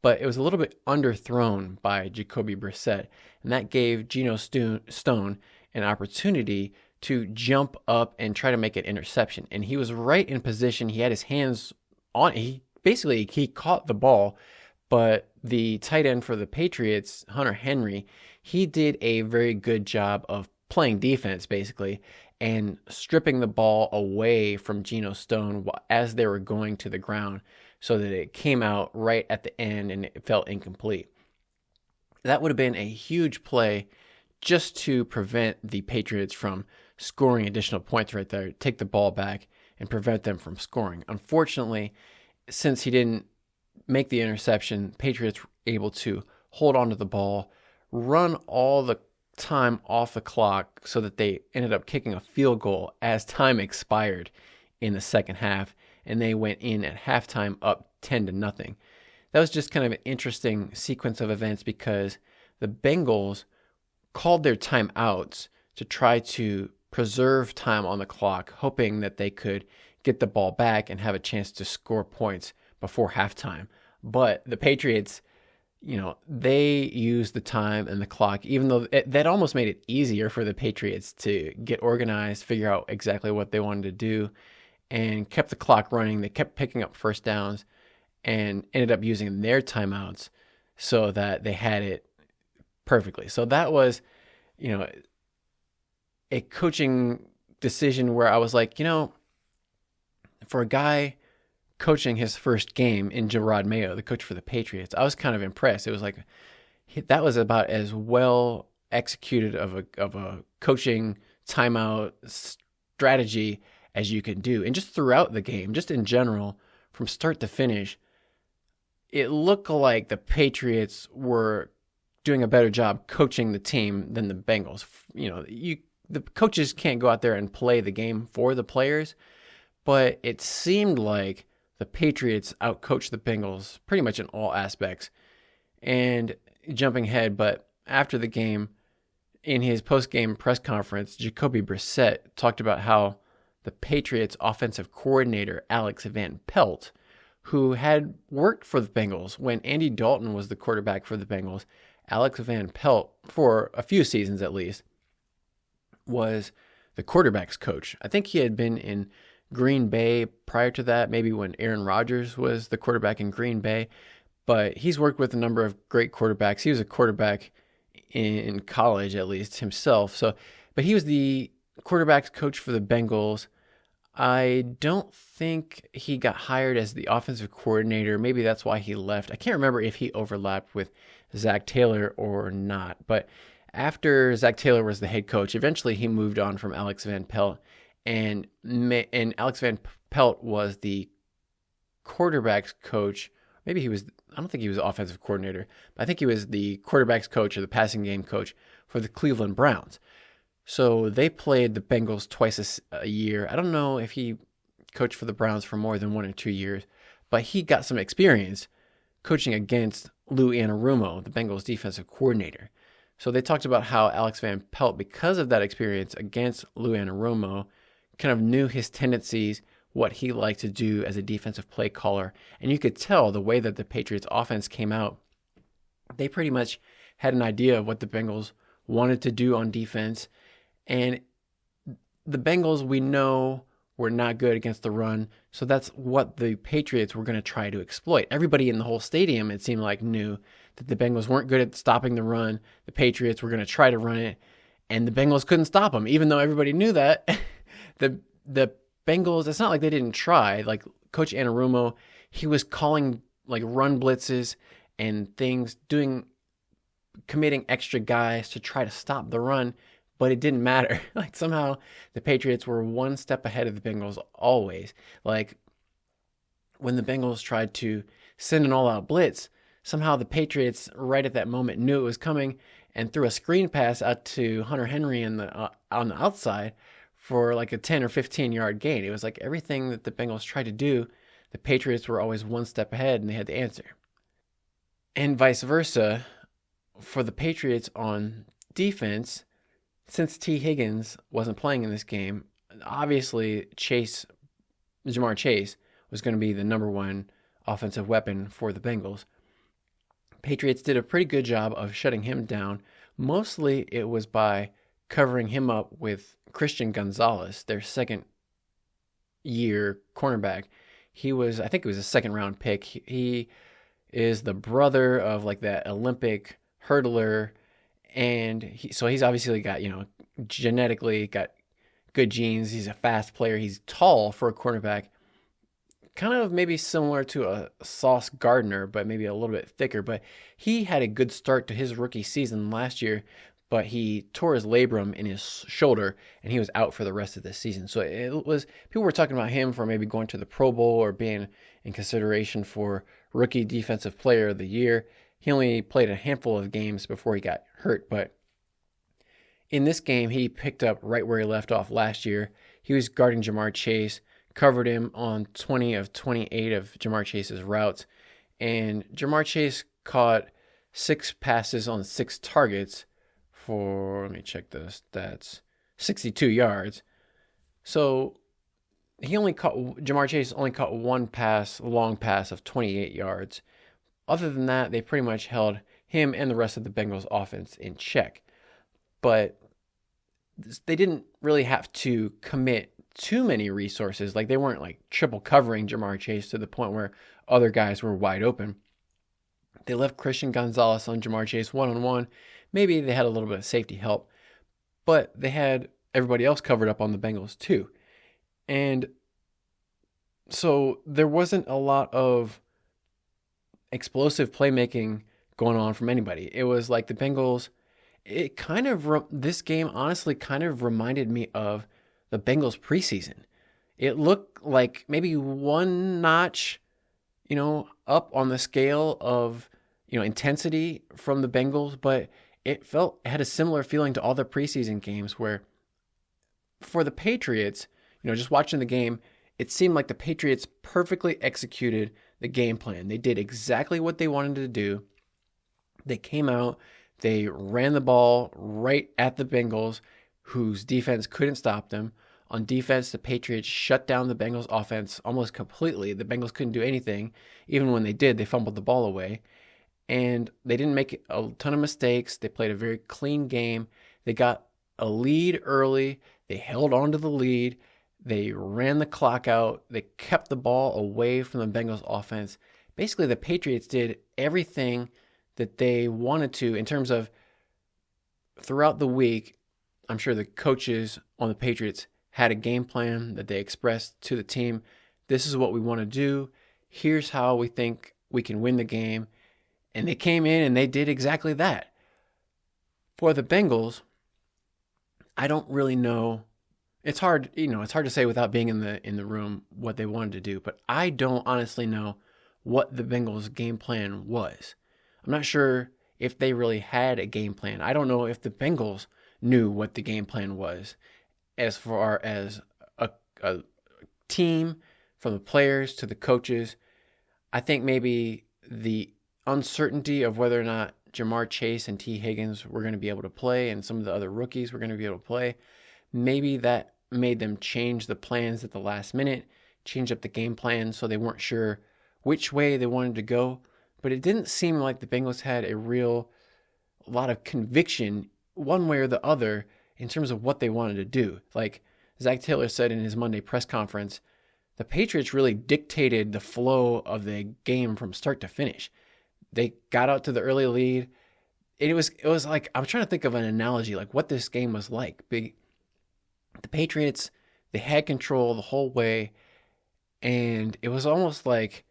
but it was a little bit underthrown by Jacoby Brissett, and that gave Geno Stone an opportunity to jump up and try to make an interception. And he was right in position. He had his hands on it. He caught the ball, but the tight end for the Patriots, Hunter Henry, he did a very good job of playing defense, basically, and stripping the ball away from Geno Stone as they were going to the ground so that it came out right at the end and it felt incomplete. That would have been a huge play just to prevent the Patriots from scoring additional points right there, take the ball back and prevent them from scoring. Unfortunately, since he didn't make the interception, Patriots were able to hold on to the ball, run all the time off the clock so that they ended up kicking a field goal as time expired in the second half, and they went in at halftime up 10-0. That was just kind of an interesting sequence of events because the Bengals called their timeouts to try to preserve time on the clock, hoping that they could get the ball back and have a chance to score points before halftime. But the Patriots, they used the time and the clock, even though that almost made it easier for the Patriots to get organized, figure out exactly what they wanted to do, and kept the clock running. They kept picking up first downs and ended up using their timeouts so that they had it perfectly. So that was, a coaching decision where I was like, for a guy coaching his first game in Jerod Mayo, the coach for the Patriots, I was kind of impressed. It was like that was about as well executed of a coaching timeout strategy as you can do. And just throughout the game, just in general, from start to finish, it looked like the Patriots were doing a better job coaching the team than the Bengals. The coaches can't go out there and play the game for the players, but it seemed like the Patriots outcoached the Bengals pretty much in all aspects. And jumping ahead, but after the game, in his post-game press conference, Jacoby Brissett talked about how the Patriots offensive coordinator, Alex Van Pelt, who had worked for the Bengals when Andy Dalton was the quarterback for the Bengals, Alex Van Pelt, for a few seasons at least, was the quarterback's coach. I think he had been in Green Bay prior to that, maybe when Aaron Rodgers was the quarterback in Green Bay, but he's worked with a number of great quarterbacks. He was a quarterback in college, at least himself. But he was the quarterback's coach for the Bengals. I don't think he got hired as the offensive coordinator. Maybe that's why he left. I can't remember if he overlapped with Zac Taylor or not. But after Zac Taylor was the head coach, eventually he moved on from Alex Van Pelt. And Alex Van Pelt was the quarterback's coach. Maybe he was, I don't think he was the offensive coordinator, but I think he was the quarterback's coach or the passing game coach for the Cleveland Browns. So they played the Bengals twice a year. I don't know if he coached for the Browns for more than 1 or 2 years, but he got some experience coaching against Lou Anarumo, the Bengals defensive coordinator. So they talked about how Alex Van Pelt, because of that experience against Lou Anarumo, kind of knew his tendencies, what he liked to do as a defensive play caller. And you could tell the way that the Patriots offense came out, they pretty much had an idea of what the Bengals wanted to do on defense. And the Bengals, we know, were not good against the run. So that's what the Patriots were going to try to exploit. Everybody in the whole stadium, it seemed like, knew that the Bengals weren't good at stopping the run. The Patriots were going to try to run it, and the Bengals couldn't stop them. Even though everybody knew that, the Bengals, it's not like they didn't try. Like Coach Anarumo, he was calling like run blitzes and things, committing extra guys to try to stop the run, but it didn't matter. Like somehow the Patriots were one step ahead of the Bengals always. Like when the Bengals tried to send an all-out blitz, somehow the Patriots right at that moment knew it was coming and threw a screen pass out to Hunter Henry on the outside for like a 10 or 15 yard gain. It was like everything that the Bengals tried to do, the Patriots were always one step ahead and they had the answer. And vice versa for the Patriots on defense, since T. Higgins wasn't playing in this game, obviously Ja'Marr Chase was going to be the number one offensive weapon for the Bengals. Patriots did a pretty good job of shutting him down. Mostly it was by covering him up with Christian Gonzalez, their second year cornerback. I think it was a second round pick. He is the brother of like that Olympic hurdler. And he's obviously got, genetically got good genes. He's a fast player. He's tall for a cornerback. Kind of maybe similar to a Sauce Gardner, but maybe a little bit thicker. But he had a good start to his rookie season last year, but he tore his labrum in his shoulder, and he was out for the rest of the season. So people were talking about him for maybe going to the Pro Bowl or being in consideration for Rookie Defensive Player of the Year. He only played a handful of games before he got hurt, but in this game, he picked up right where he left off last year. He was guarding Ja'Marr Chase, covered him on 20 of 28 of Ja'Marr Chase's routes, and Ja'Marr Chase caught 6 passes on 6 targets for, let me check the stats, 62 yards. So Ja'Marr Chase only caught one long pass of 28 yards. Other than that, they pretty much held him and the rest of the Bengals offense in check. But they didn't really have to commit too many resources. Like they weren't like triple covering Ja'Marr Chase to the point where other guys were wide open. They left Christian Gonzalez on Ja'Marr Chase one-on-one. Maybe they had a little bit of safety help, but they had everybody else covered up on the Bengals too. And so there wasn't a lot of explosive playmaking going on from anybody. It was like the Bengals, this game honestly kind of reminded me of the Bengals preseason. It looked like maybe one notch, up on the scale of, intensity from the Bengals, but it had a similar feeling to all the preseason games where for the Patriots, just watching the game, it seemed like the Patriots perfectly executed the game plan. They did exactly what they wanted to do. They came out, they ran the ball right at the Bengals, whose defense couldn't stop them. On defense, the Patriots shut down the Bengals offense almost completely. The Bengals couldn't do anything. Even when they did, they fumbled the ball away. And they didn't make a ton of mistakes. They played a very clean game. They got a lead early. They held on to the lead. They ran the clock out. They kept the ball away from the Bengals offense. Basically, the Patriots did everything that they wanted to in terms of throughout the week. I'm sure the coaches on the Patriots had a game plan that they expressed to the team. This is what we want to do. Here's how we think we can win the game. And they came in and they did exactly that. For the Bengals, I don't really know. It's hard, it's hard to say without being in the room what they wanted to do, but I don't honestly know what the Bengals' game plan was. I'm not sure if they really had a game plan. I don't know if the Bengals knew what the game plan was as far as a team, from the players to the coaches. I think maybe the uncertainty of whether or not Ja'Marr Chase and T. Higgins were going to be able to play and some of the other rookies were going to be able to play, maybe that made them change the plans at the last minute, change up the game plan so they weren't sure which way they wanted to go. But it didn't seem like the Bengals had a lot of conviction one way or the other in terms of what they wanted to do. Like Zac Taylor said in his Monday press conference, the Patriots really dictated the flow of the game from start to finish. They got out to the early lead. It was like, I'm trying to think of an analogy, like what this game was like. The Patriots, they had control the whole way, and it was almost like,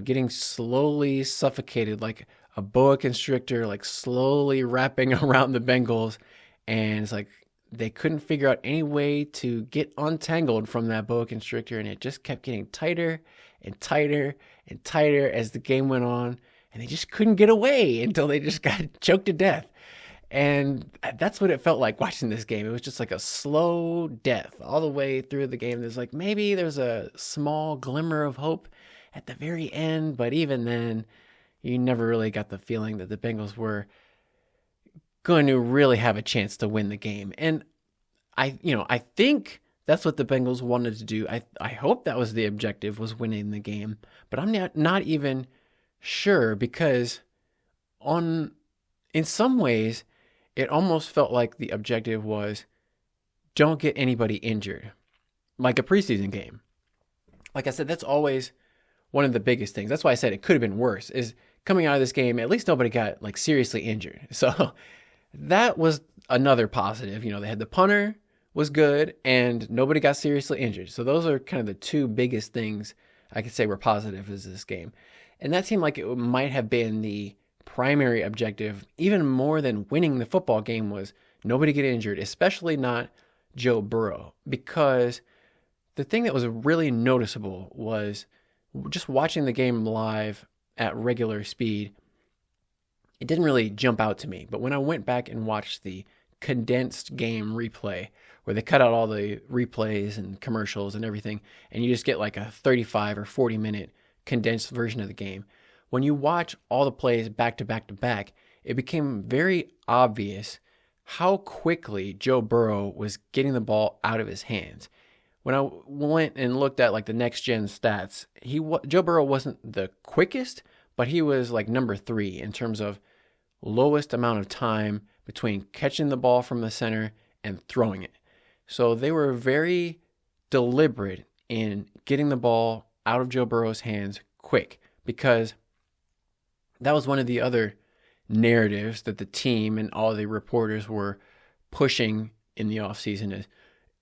getting slowly suffocated, like a boa constrictor, like slowly wrapping around the Bengals. And it's like they couldn't figure out any way to get untangled from that boa constrictor, and it just kept getting tighter and tighter and tighter as the game went on, and they just couldn't get away until they just got choked to death. And that's what it felt like watching this game. It was just like a slow death all the way through the game. There's like maybe there's a small glimmer of hope at the very end, but even then, you never really got the feeling that the Bengals were going to really have a chance to win the game. And I think that's what the Bengals wanted to do. I hope that was the objective, was winning the game, but I'm not even sure, because in some ways, it almost felt like the objective was don't get anybody injured, like a preseason game. Like I said, that's always one of the biggest things. That's why I said it could have been worse, is coming out of this game, at least nobody got like seriously injured. So that was another positive. They had the punter was good and nobody got seriously injured. So those are kind of the two biggest things I could say were positive is this game. And that seemed like it might have been the primary objective, even more than winning the football game, was nobody get injured, especially not Joe Burrow. Because the thing that was really noticeable was just watching the game live at regular speed, it didn't really jump out to me. But when I went back and watched the condensed game replay, where they cut out all the replays and commercials and everything, and you just get like a 35 or 40 minute condensed version of the game, when you watch all the plays back to back to back, it became very obvious how quickly Joe Burrow was getting the ball out of his hands. When I went and looked at like the next gen stats, Joe Burrow wasn't the quickest, but he was like number 3 in terms of lowest amount of time between catching the ball from the center and throwing it. So they were very deliberate in getting the ball out of Joe Burrow's hands quick, because that was one of the other narratives that the team and all the reporters were pushing in the offseason, is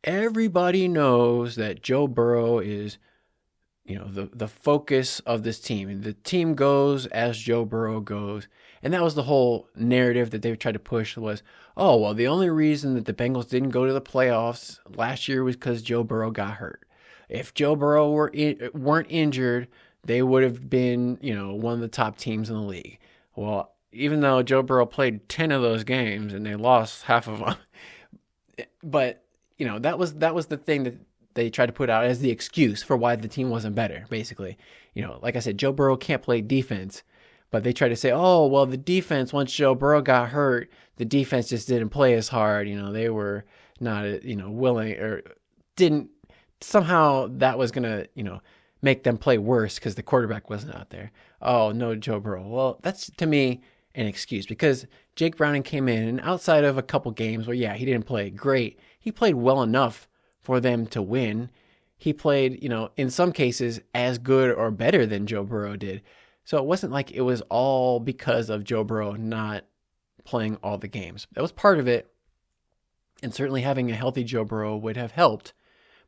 everybody knows that Joe Burrow is, the focus of this team. And the team goes as Joe Burrow goes. And that was the whole narrative that they tried to push, was, oh, well, the only reason that the Bengals didn't go to the playoffs last year was because Joe Burrow got hurt. If Joe Burrow weren't injured, they would have been, one of the top teams in the league. Well, even though Joe Burrow played 10 of those games and they lost half of them, but that was the thing that they tried to put out as the excuse for why the team wasn't better. Basically, like I said, Joe Burrow can't play defense, but they tried to say, oh, well, the defense, once Joe Burrow got hurt, the defense just didn't play as hard. They were not, willing, or didn't, somehow that was going to, make them play worse because the quarterback wasn't out there. Oh, no, Joe Burrow. Well, that's, to me, an excuse, because Jake Browning came in, and outside of a couple games where, yeah, he didn't play great, he played well enough for them to win. He played, in some cases as good or better than Joe Burrow did. So it wasn't like it was all because of Joe Burrow not playing all the games. That was part of it, and certainly having a healthy Joe Burrow would have helped.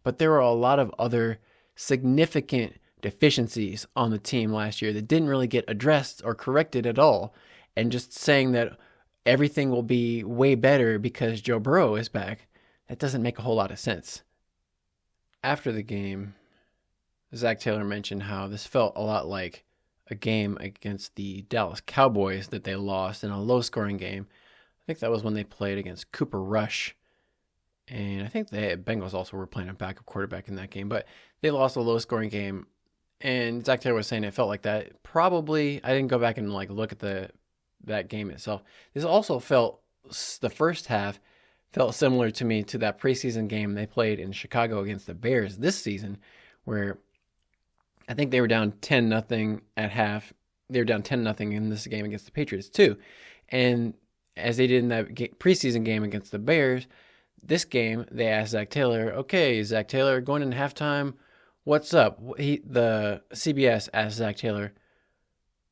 But there were a lot of other significant deficiencies on the team last year that didn't really get addressed or corrected at all. And just saying that everything will be way better because Joe Burrow is back, that doesn't make a whole lot of sense. After the game, Zac Taylor mentioned how this felt a lot like a game against the Dallas Cowboys that they lost in a low-scoring game. I think that was when they played against Cooper Rush. And I think the Bengals also were playing a backup quarterback in that game, but they lost a low-scoring game. And Zac Taylor was saying it felt like that. Probably, I didn't go back and look at that game itself. This also felt, the first half felt similar to me to that preseason game they played in Chicago against the Bears this season, where I think they were down 10-0 at half. They were down 10-0 in this game against the Patriots too. And as they did in that preseason game against the Bears, this game, they asked Zac Taylor, okay, Zac Taylor, going into halftime, what's up? The CBS asked Zac Taylor,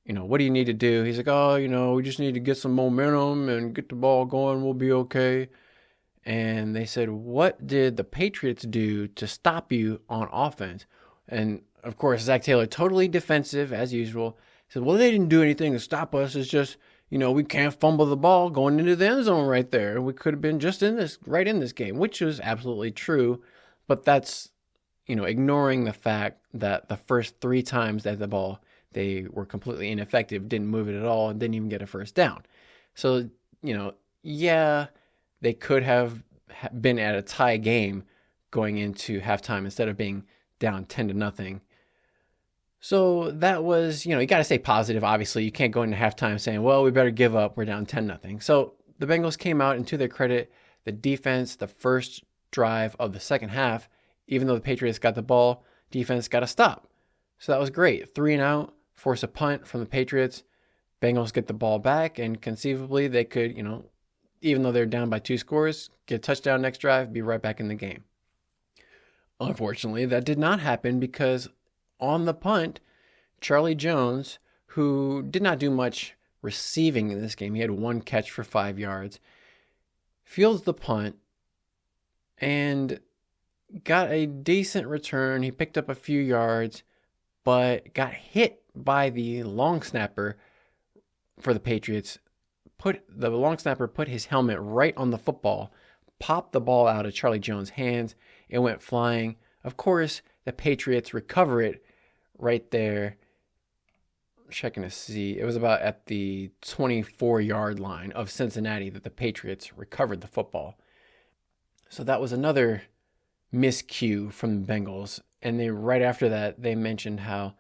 what do you need to do? He's like, oh, we just need to get some momentum and get the ball going. We'll be okay. And they said, what did the Patriots do to stop you on offense? And, of course, Zac Taylor, totally defensive, as usual, said, well, they didn't do anything to stop us. It's just, we can't fumble the ball going into the end zone right there. We could have been just right in this game, which was absolutely true. But that's, ignoring the fact that the first 3 times that the ball, they were completely ineffective, didn't move it at all, and didn't even get a first down. So, yeah, they could have been at a tie game going into halftime instead of being down 10-0. So that was, you got to stay positive. Obviously, you can't go into halftime saying, well, we better give up. We're down 10-0. So the Bengals came out, and to their credit, the defense, the first drive of the second half, even though the Patriots got the ball, defense got a stop. So that was great. 3 and out, force a punt from the Patriots. Bengals get the ball back, and conceivably they could, even though they're down by 2 scores, get a touchdown next drive, be right back in the game. Unfortunately, that did not happen because on the punt, Charlie Jones, who did not do much receiving in this game, he had 1 catch for 5 yards, fields the punt and got a decent return. He picked up a few yards, but got hit by the long snapper for the Patriots. The long snapper put his helmet right on the football, popped the ball out of Charlie Jones' hands. It went flying. Of course, the Patriots recover it right there. Checking to see. It was about at the 24-yard line of Cincinnati that the Patriots recovered the football. So that was another miscue from the Bengals. And right after that, they mentioned how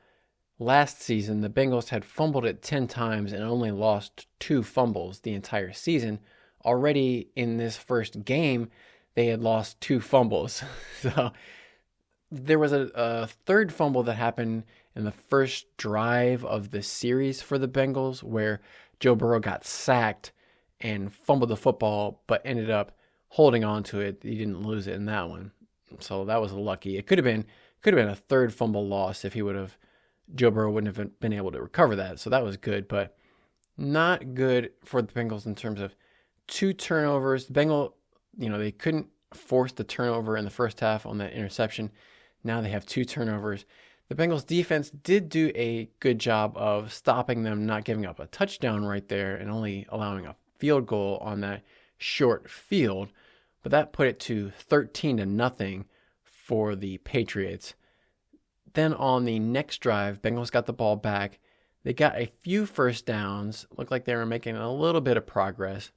last season the Bengals had fumbled it 10 times and only lost 2 fumbles the entire season. Already in this first game, they had lost 2 fumbles. So there was a third fumble that happened in the first drive of the series for the Bengals where Joe Burrow got sacked and fumbled the football, but ended up holding on to it. He didn't lose it in that one. So that was lucky. It could have been a third fumble loss if Joe Burrow wouldn't have been able to recover that. So that was good, but not good for the Bengals in terms of 2 turnovers. The Bengals, they couldn't force the turnover in the first half on that interception. Now they have 2 turnovers. The Bengals defense did do a good job of stopping them, not giving up a touchdown right there and only allowing a field goal on that short field. But that put it to 13-0 for the Patriots. Then on the next drive, Bengals got the ball back. They got a few first downs. Looked like they were making a little bit of progress.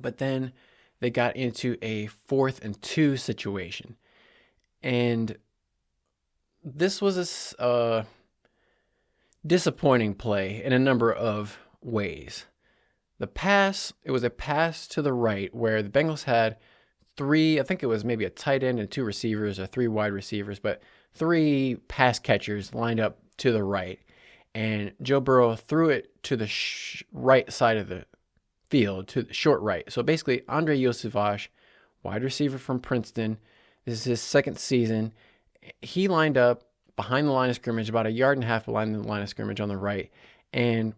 But then they got into a 4th and 2 situation. And this was a disappointing play in a number of ways. It was a pass to the right where the Bengals had 3, I think it was maybe a tight end and 2 receivers or 3 wide receivers, but 3 pass catchers lined up to the right. And Joe Burrow threw it to the right side of the field, to the short right. So basically, Andrei Iosivas, wide receiver from Princeton, this is his 2nd season. He lined up behind the line of scrimmage, about 1.5 yards behind the line of scrimmage on the right. And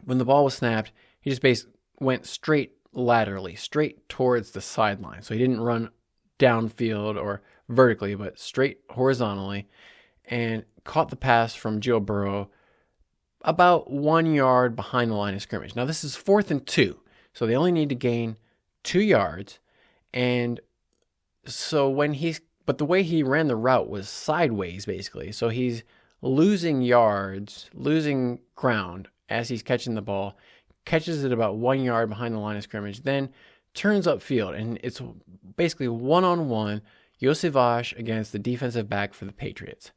when the ball was snapped, he just basically went straight laterally, straight towards the sideline. So he didn't run downfield or vertically, but straight horizontally, and caught the pass from Joe Burrow about 1 yard behind the line of scrimmage. Now this is 4th and 2, so they only need to gain 2 yards. And so but the way he ran the route was sideways, basically. So he's losing yards, losing ground as he's catching the ball, catches it about 1 yard behind the line of scrimmage, then turns upfield, and it's basically one-on-one Iosivas against the defensive back for the Patriots.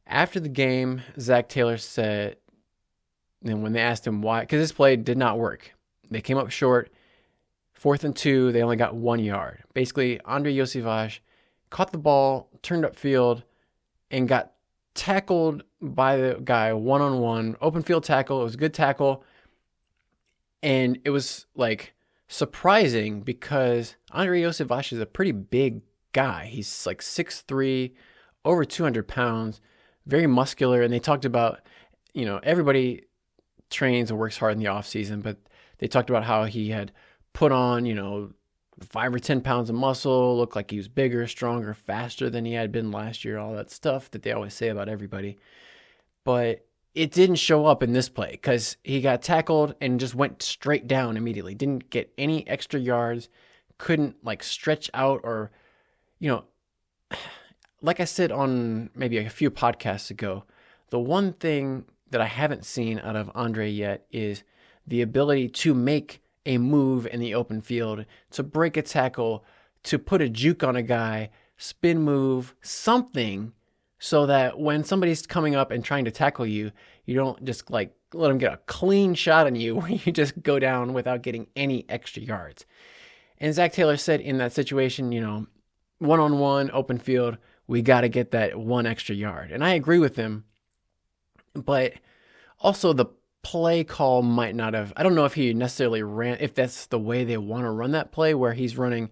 After the game, Zac Taylor said, and when they asked him why, because this play did not work. They came up short, 4th and 2, they only got 1 yard. Basically, Andrei Iosivas caught the ball, turned upfield, and got tackled by the guy one-on-one, open field tackle. It was a good tackle. And it was surprising because Andrei Iosivas is a pretty big guy. He's 6'3", over 200 pounds, very muscular. And they talked about, everybody trains and works hard in the off season, but they talked about how he had put on, 5 or 10 pounds of muscle, looked like he was bigger, stronger, faster than he had been last year, all that stuff that they always say about everybody. But it didn't show up in this play because he got tackled and just went straight down immediately. Didn't get any extra yards, couldn't like stretch out or, you know, like I said on maybe a few podcasts ago, the one thing that I haven't seen out of Andre yet is the ability to make a move in the open field, to break a tackle, to put a juke on a guy, spin move, something, so that when somebody's coming up and trying to tackle you, you don't just like let them get a clean shot on you where you just go down without getting any extra yards. And Zac Taylor said in that situation, one-on-one, open field, we got to get that one extra yard. And I agree with him, but also the play call might not have, I don't know if he necessarily ran, if that's the way they want to run that play where he's running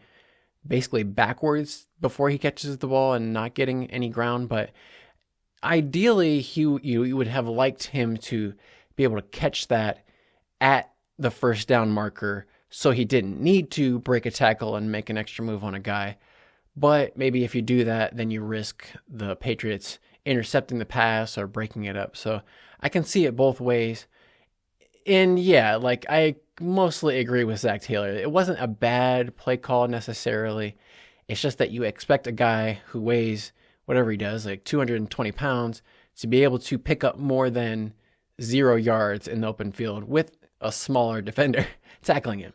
basically backwards before he catches the ball and not getting any ground. But ideally, you would have liked him to be able to catch that at the first down marker so he didn't need to break a tackle and make an extra move on a guy. But maybe if you do that, then you risk the Patriots intercepting the pass or breaking it up. So I can see it both ways. And yeah, like I mostly agree with Zac Taylor. It wasn't a bad play call necessarily. It's just that you expect a guy who weighs whatever he does, like 220 pounds, to be able to pick up more than 0 yards in the open field with a smaller defender tackling him.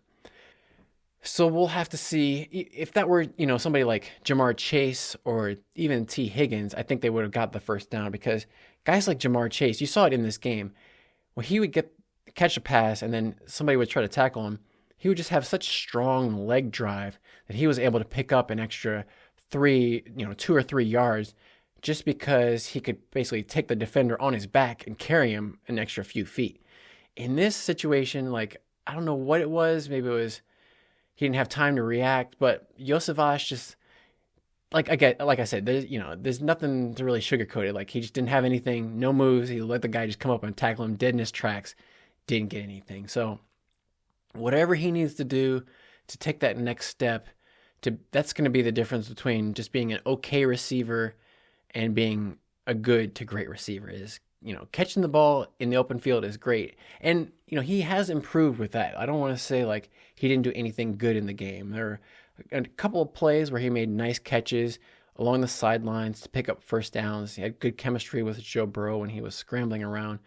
So we'll have to see. If that were, somebody like Jamar Chase or even T. Higgins, I think they would have got the first down, because guys like Jamar Chase, you saw it in this game, when he would catch a pass and then somebody would try to tackle him, he would just have such strong leg drive that he was able to pick up an extra 2 or 3 yards just because he could basically take the defender on his back and carry him an extra few feet. In this situation, like, I don't know what it was. Maybe it was he didn't have time to react, but Iosivas just, like I said, there's nothing to really sugarcoat it. Like, he just didn't have anything, no moves. He let the guy just come up and tackle him dead in his tracks. Didn't get anything. So whatever he needs to do to take that next step, that's going to be the difference between just being an okay receiver and being a good to great receiver. Is, catching the ball in the open field is great. And, he has improved with that. I don't want to say like he didn't do anything good in the game. There are a couple of plays where he made nice catches along the sidelines to pick up first downs. He had good chemistry with Joe Burrow when he was scrambling around.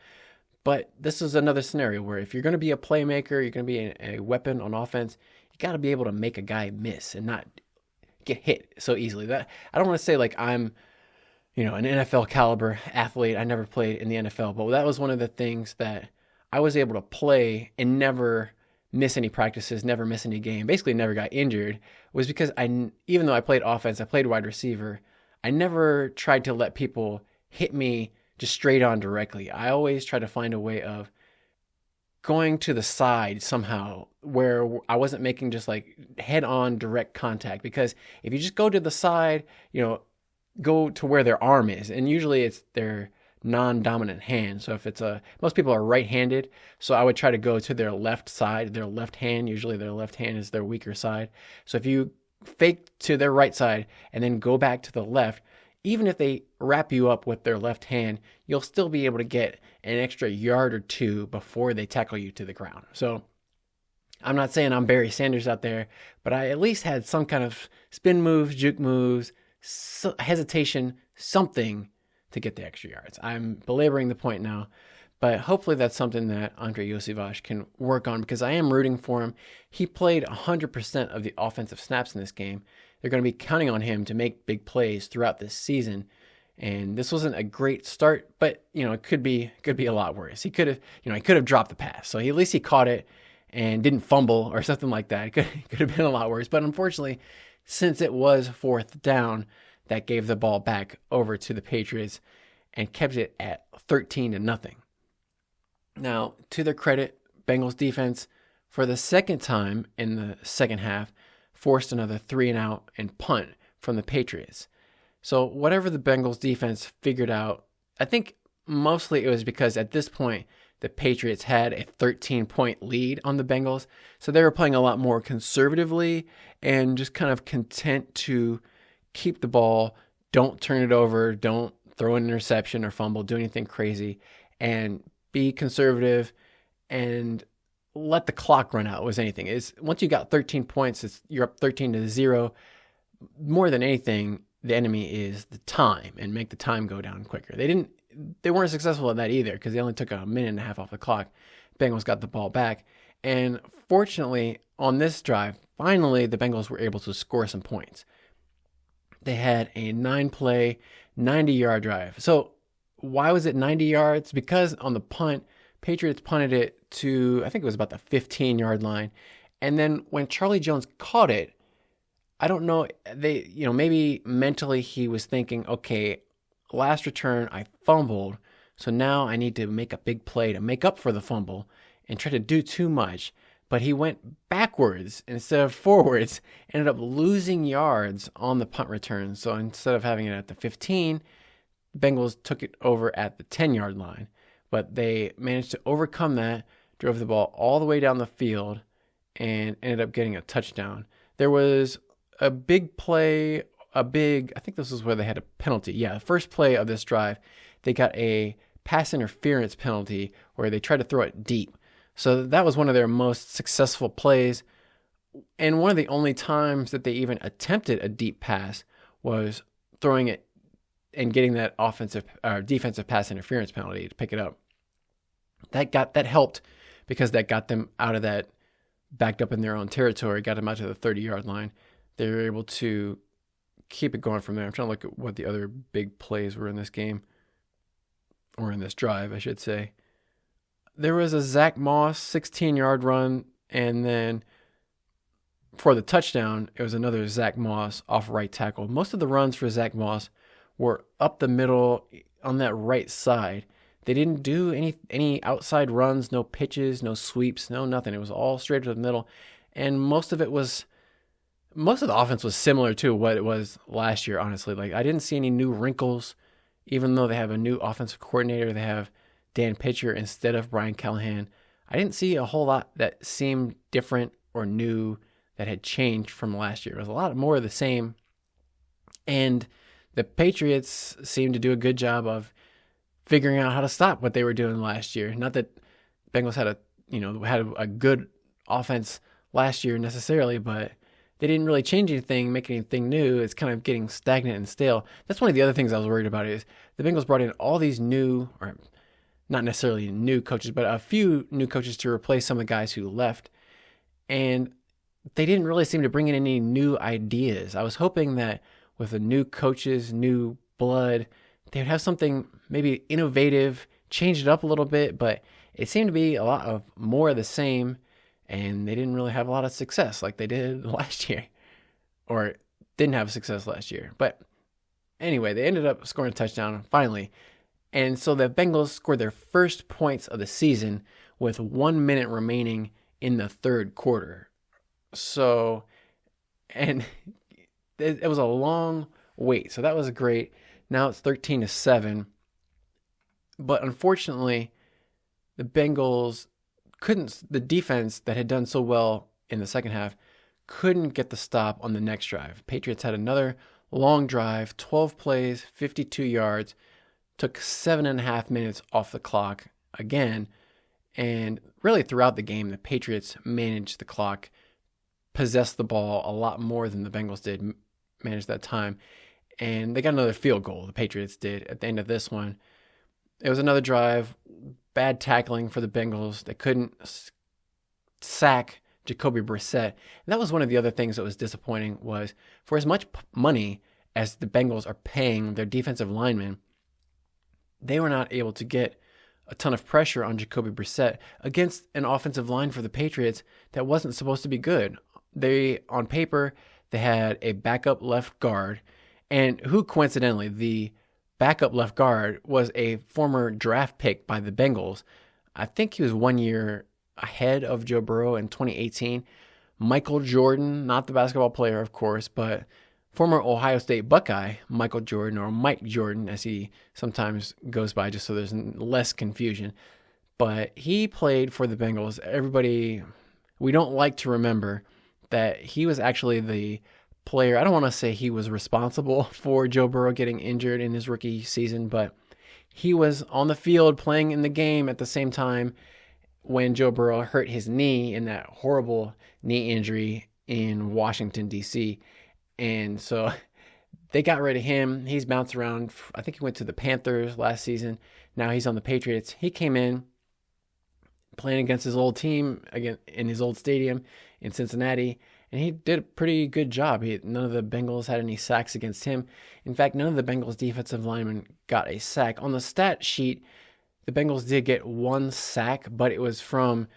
But this is another scenario where if you're going to be a playmaker, you're going to be a weapon on offense, you got to be able to make a guy miss and not get hit so easily. That I don't want to say like I'm, an NFL caliber athlete. I never played in the NFL, but that was one of the things that I was able to play and never miss any practices, never miss any game, basically never got injured, was because even though I played offense, I played wide receiver, I never tried to let people hit me just straight on directly. I always try to find a way of going to the side somehow where I wasn't making just like head on direct contact, because if you just go to the side, go to where their arm is, and usually it's their non-dominant hand. So if most people are right-handed, so I would try to go to their left side, their left hand. Usually their left hand is their weaker side. So if you fake to their right side and then go back to the left, even if they wrap you up with their left hand, you'll still be able to get an extra yard or two before they tackle you to the ground. So I'm not saying I'm Barry Sanders out there, but I at least had some kind of spin moves, juke moves, hesitation, something to get the extra yards. I'm belaboring the point now, but hopefully that's something that Andre Iosivas can work on, because I am rooting for him. He played 100% of the offensive snaps in this game. They're going to be counting on him to make big plays throughout this season. And this wasn't a great start, but it could be a lot worse. He could have dropped the pass. So at least he caught it and didn't fumble or something like that. It could have been a lot worse. But unfortunately, since it was fourth down, that gave the ball back over to the Patriots and kept it at 13-0. Now, to their credit, Bengals defense, for the second time in the second half, forced another 3-and-out and punt from the Patriots. So whatever the Bengals defense figured out, I think mostly it was because at this point, the Patriots had a 13-point lead on the Bengals. So they were playing a lot more conservatively and just kind of content to keep the ball, don't turn it over, don't throw an interception or fumble, do anything crazy, and be conservative and let the clock run out was anything. Is once you got 13 points, you're up 13-0. More than anything, the enemy is the time and make the time go down quicker. They weren't successful at that either because they only took a minute and a half off the clock. Bengals got the ball back. And fortunately, on this drive, finally, the Bengals were able to score some points. They had a 9-play, 90-yard drive. So why was it 90 yards? Because on the punt, Patriots punted it to, I think it was about the 15-yard line. And then when Charlie Jones caught it, I don't know, maybe mentally he was thinking, okay, last return I fumbled, so now I need to make a big play to make up for the fumble and try to do too much. But he went backwards instead of forwards, ended up losing yards on the punt return. So instead of having it at the 15, the Bengals took it over at the 10-yard line. But they managed to overcome that, drove the ball all the way down the field, and ended up getting a touchdown. There was a big play, I think this is where they had a penalty. Yeah, the first play of this drive, they got a pass interference penalty where they tried to throw it deep. So that was one of their most successful plays. And one of the only times that they even attempted a deep pass was throwing it and getting that defensive pass interference penalty to pick it up. That helped because that got them out of that, backed up in their own territory, got them out to the 30-yard line. They were able to keep it going from there. I'm trying to look at what the other big plays were in this game, or in this drive, I should say. There was a Zach Moss 16-yard run, and then for the touchdown, it was another Zach Moss off right tackle. Most of the runs for Zach Moss were up the middle on that right side. They didn't do any outside runs, no pitches, no sweeps, no nothing. It was all straight to the middle, and most of the offense was similar to what it was last year, honestly. Like, I didn't see any new wrinkles, even though they have a new offensive coordinator. They have Dan Pitcher instead of Brian Callahan. I didn't see a whole lot that seemed different or new that had changed from last year. It was a lot more of the same. And the Patriots seemed to do a good job of figuring out how to stop what they were doing last year. Not that Bengals had a good offense last year necessarily, but they didn't really change anything, make anything new. It's kind of getting stagnant and stale. That's one of the other things I was worried about is the Bengals brought in all these new, or not necessarily new coaches, but a few new coaches to replace some of the guys who left. And they didn't really seem to bring in any new ideas. I was hoping that with the new coaches, new blood, they would have something maybe innovative, change it up a little bit, but it seemed to be a lot of more of the same. And they didn't really have a lot of success like they did last year, or didn't have success last year. But anyway, they ended up scoring a touchdown finally. And so the Bengals scored their first points of the season with 1 minute remaining in the third quarter. So, and it was a long wait. So that was great. Now it's 13-7. But unfortunately, the Bengals the defense that had done so well in the second half couldn't get the stop on the next drive. Patriots had another long drive, 12 plays, 52 yards, took 7.5 minutes off the clock again. And really throughout the game, the Patriots managed the clock, possessed the ball a lot more than the Bengals did, managed that time. And they got another field goal, the Patriots did, at the end of this one. It was another drive, bad tackling for the Bengals. They couldn't sack Jacoby Brissett. And that was one of the other things that was disappointing was for as much money as the Bengals are paying their defensive linemen, they were not able to get a ton of pressure on Jacoby Brissett against an offensive line for the Patriots that wasn't supposed to be good. On paper, they had a backup left guard, and who coincidentally, the backup left guard was a former draft pick by the Bengals. I think he was 1 year ahead of Joe Burrow in 2018. Michael Jordan, not the basketball player, of course, but former Ohio State Buckeye, Michael Jordan, or Mike Jordan, as he sometimes goes by, just so there's less confusion. But he played for the Bengals. We don't like to remember that he was actually the player. I don't want to say he was responsible for Joe Burrow getting injured in his rookie season, but he was on the field playing in the game at the same time when Joe Burrow hurt his knee in that horrible knee injury in Washington, D.C. And so they got rid of him. He's bounced around. I think he went to the Panthers last season. Now he's on the Patriots. He came in playing against his old team again in his old stadium in Cincinnati, and he did a pretty good job. None of the Bengals had any sacks against him. In fact, none of the Bengals defensive linemen got a sack. On the stat sheet, the Bengals did get one sack, but it was from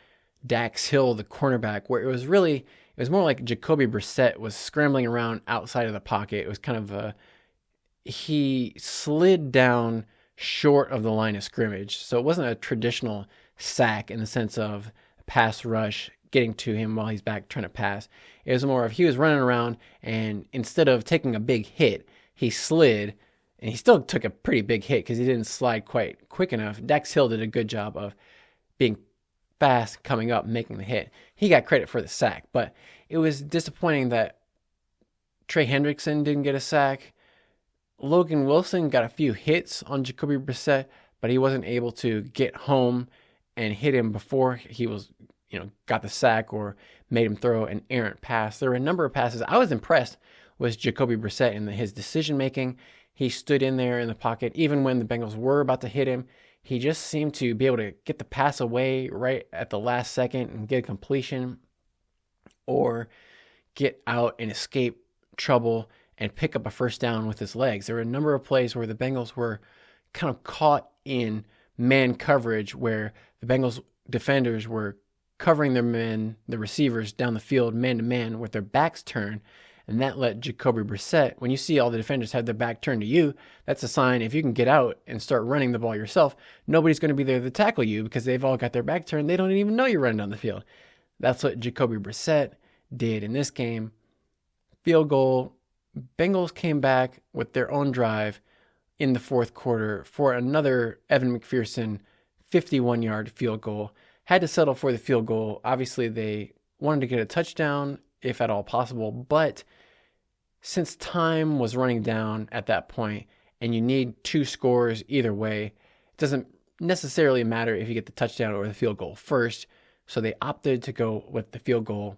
Dax Hill, the cornerback, where it was more like Jacoby Brissett was scrambling around outside of the pocket. It was kind of he slid down short of the line of scrimmage. So it wasn't a traditional sack in the sense of pass rush getting to him while he's back trying to pass. It was more of he was running around, and instead of taking a big hit, he slid, and he still took a pretty big hit because he didn't slide quite quick enough. Dax Hill did a good job of being fast coming up, making the hit. He got credit for the sack, but it was disappointing that Trey Hendrickson didn't get a sack. Logan Wilson got a few hits on Jacoby Brissett, but he wasn't able to get home and hit him before he was, got the sack or made him throw an errant pass. There were a number of passes. I was impressed with Jacoby Brissett in his decision making. He stood in there in the pocket, even when the Bengals were about to hit him. He just seemed to be able to get the pass away right at the last second and get a completion, or get out and escape trouble and pick up a first down with his legs. There were a number of plays where the Bengals were kind of caught in man coverage, where the Bengals defenders were covering their men, the receivers down the field man to man with their backs turned. And that let Jacoby Brissett, when you see all the defenders have their back turned to you, that's a sign if you can get out and start running the ball yourself, nobody's going to be there to tackle you because they've all got their back turned. They don't even know you're running down the field. That's what Jacoby Brissett did in this game. Field goal. Bengals came back with their own drive in the fourth quarter for another Evan McPherson 51-yard field goal. Had to settle for the field goal. Obviously, they wanted to get a touchdown, if at all possible, but since time was running down at that point and you need two scores either way, it doesn't necessarily matter if you get the touchdown or the field goal first, so they opted to go with the field goal.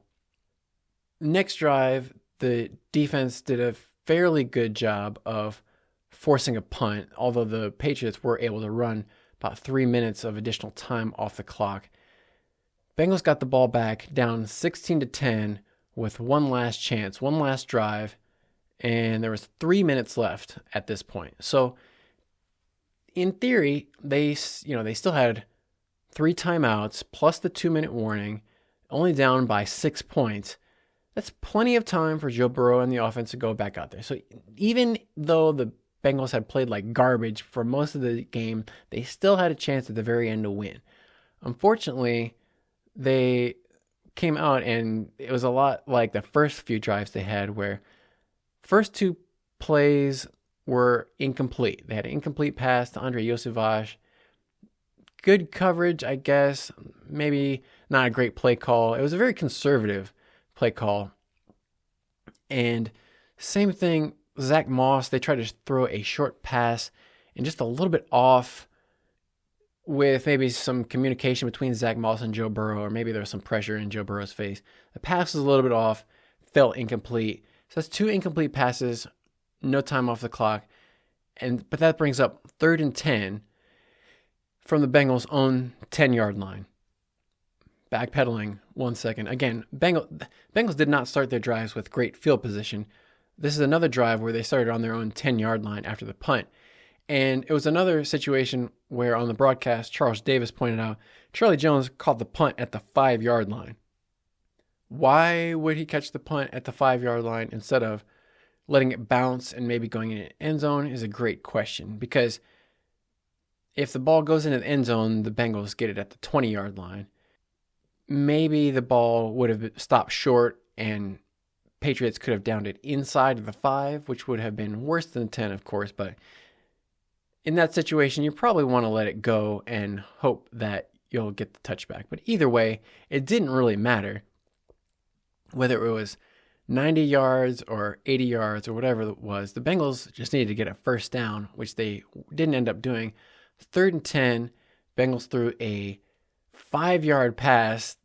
Next drive, the defense did a fairly good job of forcing a punt, although the Patriots were able to run about 3 minutes of additional time off the clock. Bengals got the ball back down 16-10 with one last chance, one last drive, and there was 3 minutes left at this point. So in theory, they still had 3 timeouts plus the 2-minute warning, only down by 6 points. That's plenty of time for Joe Burrow and the offense to go back out there. So even though the Bengals had played like garbage for most of the game, they still had a chance at the very end to win. Unfortunately, they came out and it was a lot like the first few drives they had, where first 2 plays were incomplete. They had an incomplete pass to Andre Iosivas. Good coverage, I guess. Maybe not a great play call. It was a very conservative play call. And same thing, Zach Moss, they tried to throw a short pass and just a little bit off, with maybe some communication between Zach Moss and Joe Burrow, or maybe there was some pressure in Joe Burrow's face. The pass was a little bit off, felt incomplete. So that's 2 incomplete passes, no time off the clock. But that brings up 3rd and 10 from the Bengals' own 10-yard line. Backpedaling 1 second. Again, Bengals did not start their drives with great field position. This is another drive where they started on their own 10-yard line after the punt. And it was another situation where on the broadcast, Charles Davis pointed out, Charlie Jones caught the punt at the 5-yard line. Why would he catch the punt at the 5-yard line instead of letting it bounce and maybe going in the end zone is a great question. Because if the ball goes into the end zone, the Bengals get it at the 20-yard line. Maybe the ball would have stopped short and Patriots could have downed it inside of the 5, which would have been worse than 10, of course, but in that situation, you probably want to let it go and hope that you'll get the touchback. But either way, it didn't really matter whether it was 90 yards or 80 yards or whatever it was. The Bengals just needed to get a first down, which they didn't end up doing. 3rd and 10, Bengals threw a 5-yard pass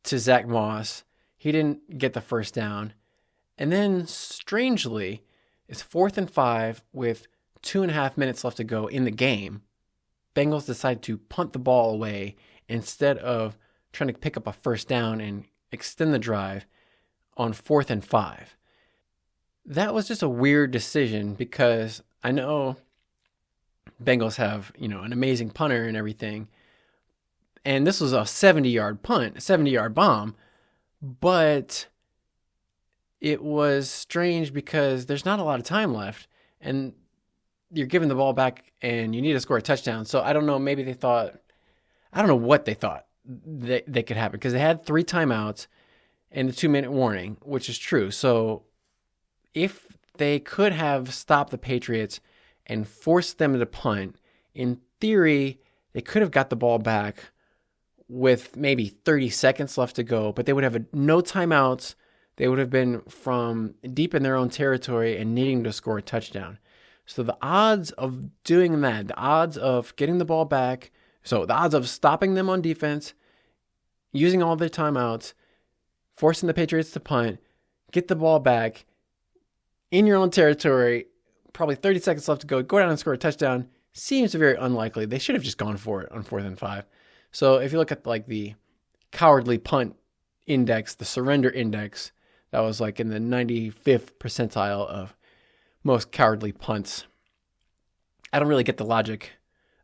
to Zach Moss. He didn't get the first down. And then, strangely, it's 4th and 5 with 2.5 minutes left to go in the game. Bengals decide to punt the ball away instead of trying to pick up a first down and extend the drive on 4th and 5. That was just a weird decision because I know Bengals have, an amazing punter and everything. And this was a 70-yard punt, a 70-yard bomb. But it was strange because there's not a lot of time left. And you're giving the ball back and you need to score a touchdown. So I don't know, maybe they thought, I don't know what they thought they could happen because they had 3 timeouts and a 2-minute warning, which is true. So if they could have stopped the Patriots and forced them to punt, in theory, they could have got the ball back with maybe 30 seconds left to go, but they would have no timeouts. They would have been from deep in their own territory and needing to score a touchdown. So the odds of doing that, the odds of getting the ball back, so the odds of stopping them on defense, using all their timeouts, forcing the Patriots to punt, get the ball back in your own territory, probably 30 seconds left to go down and score a touchdown, seems very unlikely. They should have just gone for it on 4th and 5. So if you look at the cowardly punt index, the surrender index, that was in the 95th percentile of most cowardly punts. I don't really get the logic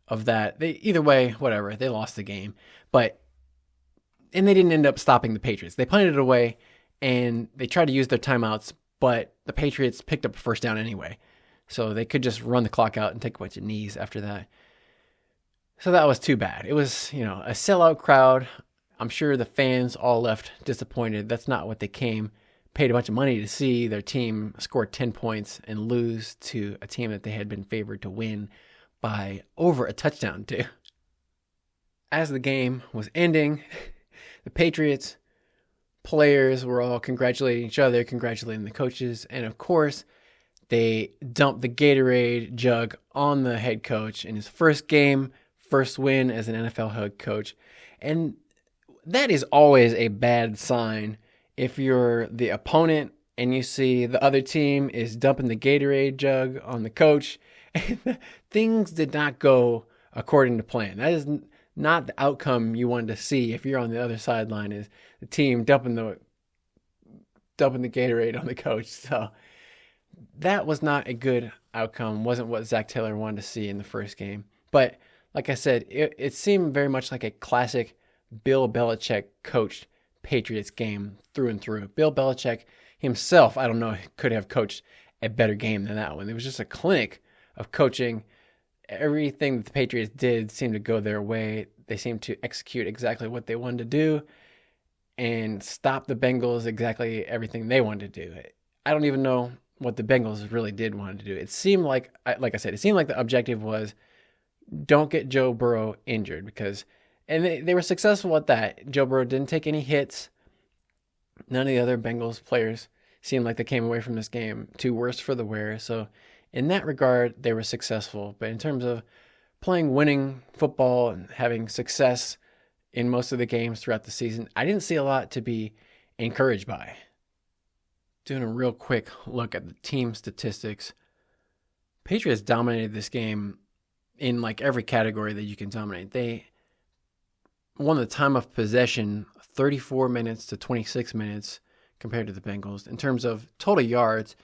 of that. Either way, whatever, they lost the game. And they didn't end up stopping the Patriots. They punted it away and they tried to use their timeouts, but the Patriots picked up a first down anyway. So they could just run the clock out and take a bunch of knees after that. So that was too bad. It was, a sellout crowd. I'm sure the fans all left disappointed. That's not what they paid a bunch of money to see. Their team score 10 points and lose to a team that they had been favored to win by over a touchdown to. As the game was ending, the Patriots players were all congratulating each other, congratulating the coaches, and of course, they dumped the Gatorade jug on the head coach in his first game, first win as an NFL head coach. And that is always a bad sign if you're the opponent and you see the other team is dumping the Gatorade jug on the coach. And things did not go according to plan. That is not the outcome you wanted to see if you're on the other sideline, is the team dumping the Gatorade on the coach. So that was not a good outcome. Wasn't what Zac Taylor wanted to see in the first game. But like I said, it seemed very much like a classic Bill Belichick coached Patriots game through and through. Bill Belichick himself, I don't know, could have coached a better game than that one. It was just a clinic of coaching. Everything that the Patriots did seemed to go their way. They seemed to execute exactly what they wanted to do and stop the Bengals exactly everything they wanted to do. I don't even know what the Bengals really did want to do. It seemed like I said, it seemed like the objective was don't get Joe Burrow injured and they were successful at that. Joe Burrow didn't take any hits. None of the other Bengals players seemed like they came away from this game too worse for the wear. So in that regard, they were successful. But in terms of playing winning football and having success in most of the games throughout the season, I didn't see a lot to be encouraged by. Doing a real quick look at the team statistics, Patriots dominated this game in every category that you can dominate. They won the time of possession 34 minutes to 26 minutes compared to the Bengals. In terms of total yards,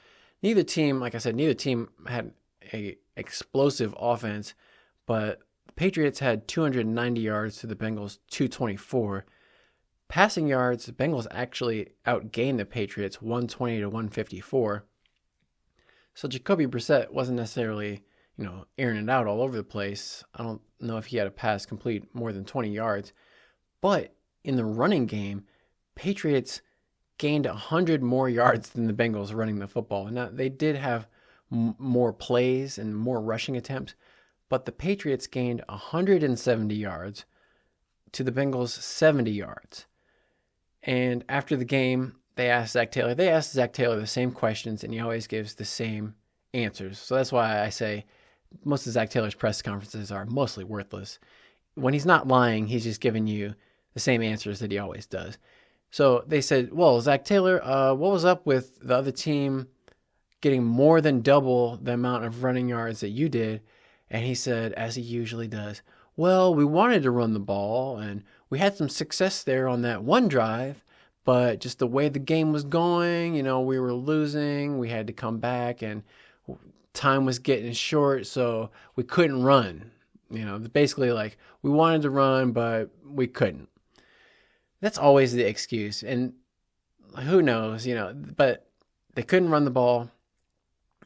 neither team had a explosive offense, but the Patriots had 290 yards to the Bengals 224. Passing yards, the Bengals actually outgained the Patriots 120 to 154. So Jacoby Brissett wasn't necessarily, airing it out all over the place. I don't know if he had a pass complete more than 20 yards. But in the running game, Patriots gained 100 more yards than the Bengals running the football. Now, they did have more plays and more rushing attempts, but the Patriots gained 170 yards to the Bengals 70 yards. And after the game, they asked Zac Taylor the same questions, and he always gives the same answers. So that's why I say most of Zac Taylor's press conferences are mostly worthless. When he's not lying, he's just giving you the same answers that he always does. So they said, well, Zac Taylor, what was up with the other team getting more than double the amount of running yards that you did? And he said, as he usually does, well, we wanted to run the ball, and we had some success there on that one drive, but just the way the game was going, we were losing, we had to come back, and time was getting short, so we couldn't run. Basically like we wanted to run, but we couldn't. That's always the excuse, and who knows, but they couldn't run the ball.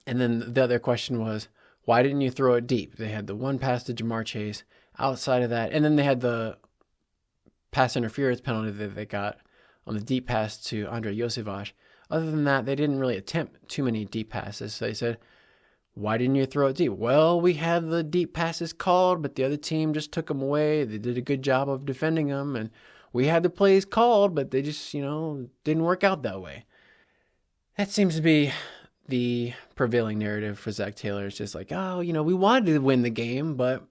And then the other question was, why didn't you throw it deep? They had the one pass to Jamar Chase. Outside of that, and then they had the pass interference penalty that they got on the deep pass to Andre Iosivas. Other than that, they didn't really attempt too many deep passes. So they said, why didn't you throw it deep? Well, we had the deep passes called, but the other team just took them away. They did a good job of defending them, and we had the plays called, but they just, didn't work out that way. That seems to be the prevailing narrative for Zac Taylor. It's just like, we wanted to win the game, but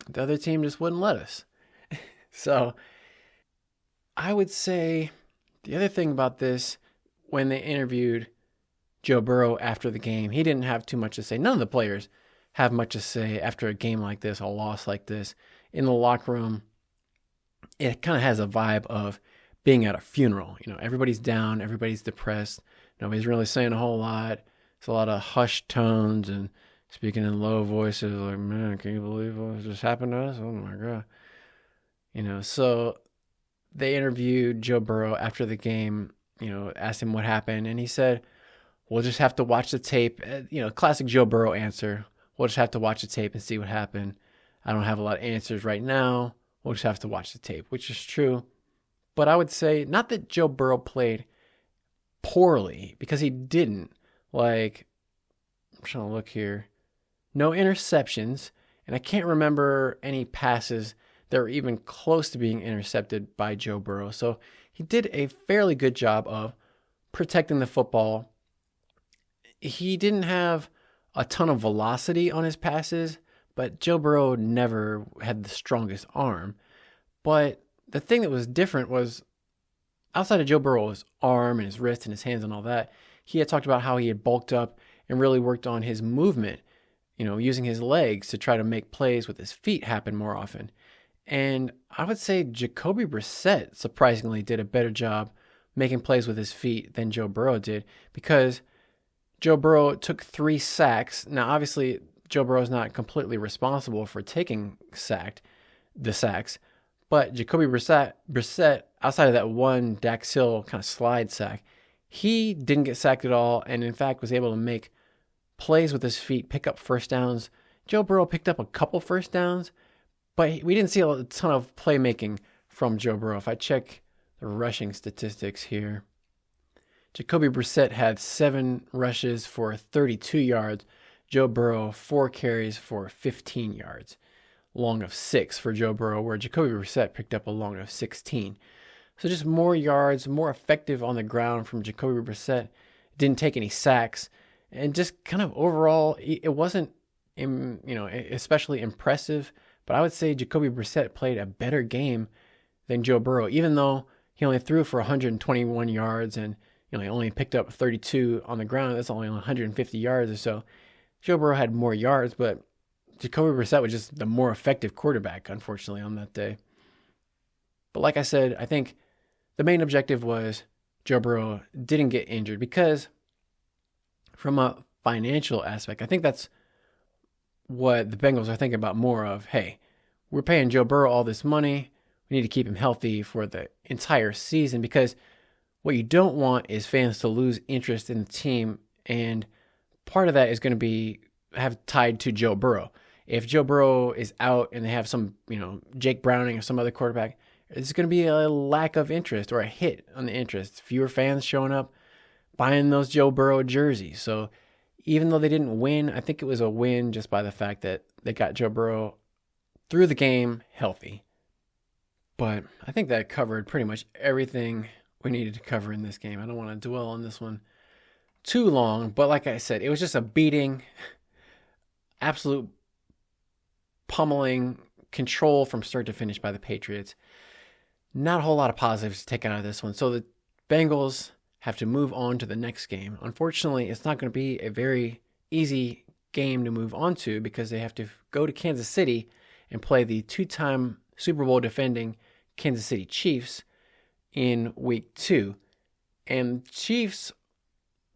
the other team just wouldn't let us. So I would say the other thing about this, when they interviewed Joe Burrow after the game, he didn't have too much to say. None of the players have much to say after a game like this, a loss like this. In the locker room, it kind of has a vibe of being at a funeral. Everybody's down, everybody's depressed. Nobody's really saying a whole lot. It's a lot of hushed tones and speaking in low voices, like, man, can you believe what just happened to us? Oh my God. So they interviewed Joe Burrow after the game, asked him what happened. And he said, we'll just have to watch the tape. Classic Joe Burrow answer. We'll just have to watch the tape and see what happened. I don't have a lot of answers right now. We'll just have to watch the tape, which is true. But I would say not that Joe Burrow played poorly, because he didn't. Like, I'm trying to look here. No interceptions, and I can't remember any passes that were even close to being intercepted by Joe Burrow. So he did a fairly good job of protecting the football. He didn't have a ton of velocity on his passes, but Joe Burrow never had the strongest arm. But the thing that was different was, outside of Joe Burrow's arm and his wrist and his hands and all that, he had talked about how he had bulked up and really worked on his movement, using his legs to try to make plays with his feet happen more often. And I would say Jacoby Brissett surprisingly did a better job making plays with his feet than Joe Burrow did, because Joe Burrow took 3 sacks. Now, obviously, Joe Burrow's not completely responsible for taking the sacks, but Jacoby Brissett, outside of that one Dax Hill kind of slide sack, he didn't get sacked at all, and in fact was able to make plays with his feet, pick up first downs. Joe Burrow picked up a couple first downs, but we didn't see a ton of playmaking from Joe Burrow. If I check the rushing statistics here, Jacoby Brissett had 7 rushes for 32 yards. Joe Burrow, 4 carries for 15 yards. Long of 6 for Joe Burrow, where Jacoby Brissett picked up a long of 16. So just more yards, more effective on the ground from Jacoby Brissett. Didn't take any sacks. And just kind of overall, it wasn't, especially impressive. But I would say Jacoby Brissett played a better game than Joe Burrow, even though he only threw for 121 yards and he only picked up 32 on the ground. That's only 150 yards or so. Joe Burrow had more yards, but Jacoby Brissett was just the more effective quarterback, unfortunately, on that day. But like I said, I think the main objective was Joe Burrow didn't get injured, because from a financial aspect, I think that's what the Bengals are thinking about more of. Hey, we're paying Joe Burrow all this money. We need to keep him healthy for the entire season, because what you don't want is fans to lose interest in the team, and part of that is going to be tied to Joe Burrow. If Joe Burrow is out and they have some, Jake Browning or some other quarterback, it's going to be a lack of interest or a hit on the interest. Fewer fans showing up, buying those Joe Burrow jerseys. So even though they didn't win, I think it was a win just by the fact that they got Joe Burrow through the game healthy. But I think that covered pretty much everything we needed to cover in this game. I don't want to dwell on this one too long, but like I said, it was just a beating, absolute pummeling, control from start to finish by the Patriots. Not a whole lot of positives to take out of this one. So the Bengals have to move on to the next game. Unfortunately, it's not going to be a very easy game to move on to because they have to go to Kansas City and play the two-time Super Bowl defending Kansas City Chiefs in week 2. And Chiefs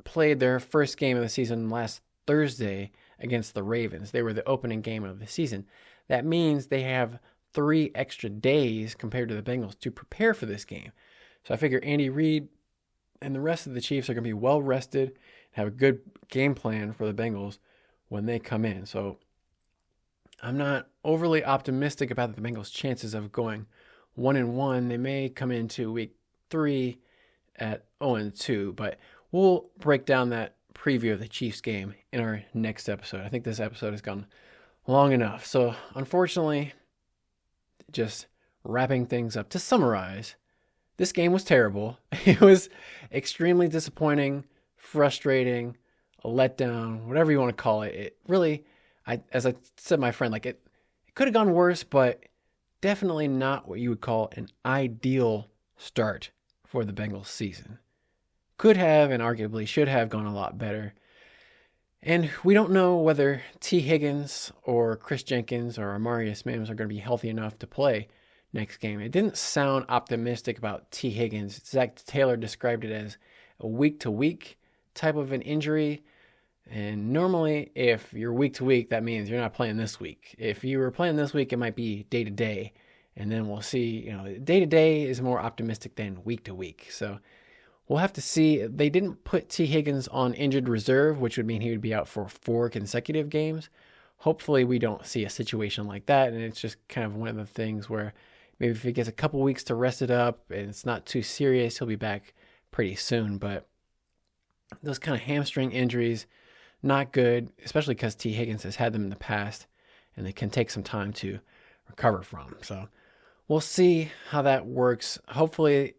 played their first game of the season last Thursday against the Ravens. They were the opening game of the season. That means they have 3 extra days compared to the Bengals to prepare for this game. So I figure Andy Reid and the rest of the Chiefs are going to be well rested and have a good game plan for the Bengals when they come in. So I'm not overly optimistic about the Bengals' chances of going 1-1. They may come into week 3 at 0-2, but we'll break down that preview of the Chiefs game in our next episode. I think this episode has gone long enough. So unfortunately, just wrapping things up, to summarize, this game was terrible. It was extremely disappointing, frustrating, a letdown, whatever you want to call it. It really, as I said, my friend, like it could have gone worse, but definitely not what you would call an ideal start for the Bengals season. Could have and arguably should have gone a lot better. And we don't know whether T. Higgins or Chris Jenkins or Amarius Mims are going to be healthy enough to play next game. It didn't sound optimistic about T. Higgins. Zac Taylor described it as a week-to-week type of an injury. And normally, if you're week-to-week, that means you're not playing this week. If you were playing this week, it might be day-to-day. And then we'll see, day-to-day is more optimistic than week-to-week. So we'll have to see. They didn't put T. Higgins on injured reserve, which would mean he would be out for 4 consecutive games. Hopefully we don't see a situation like that, and it's just kind of one of the things where maybe if he gets a couple weeks to rest it up and it's not too serious, he'll be back pretty soon. But those kind of hamstring injuries, not good, especially because T. Higgins has had them in the past, and they can take some time to recover from. So we'll see how that works. Hopefully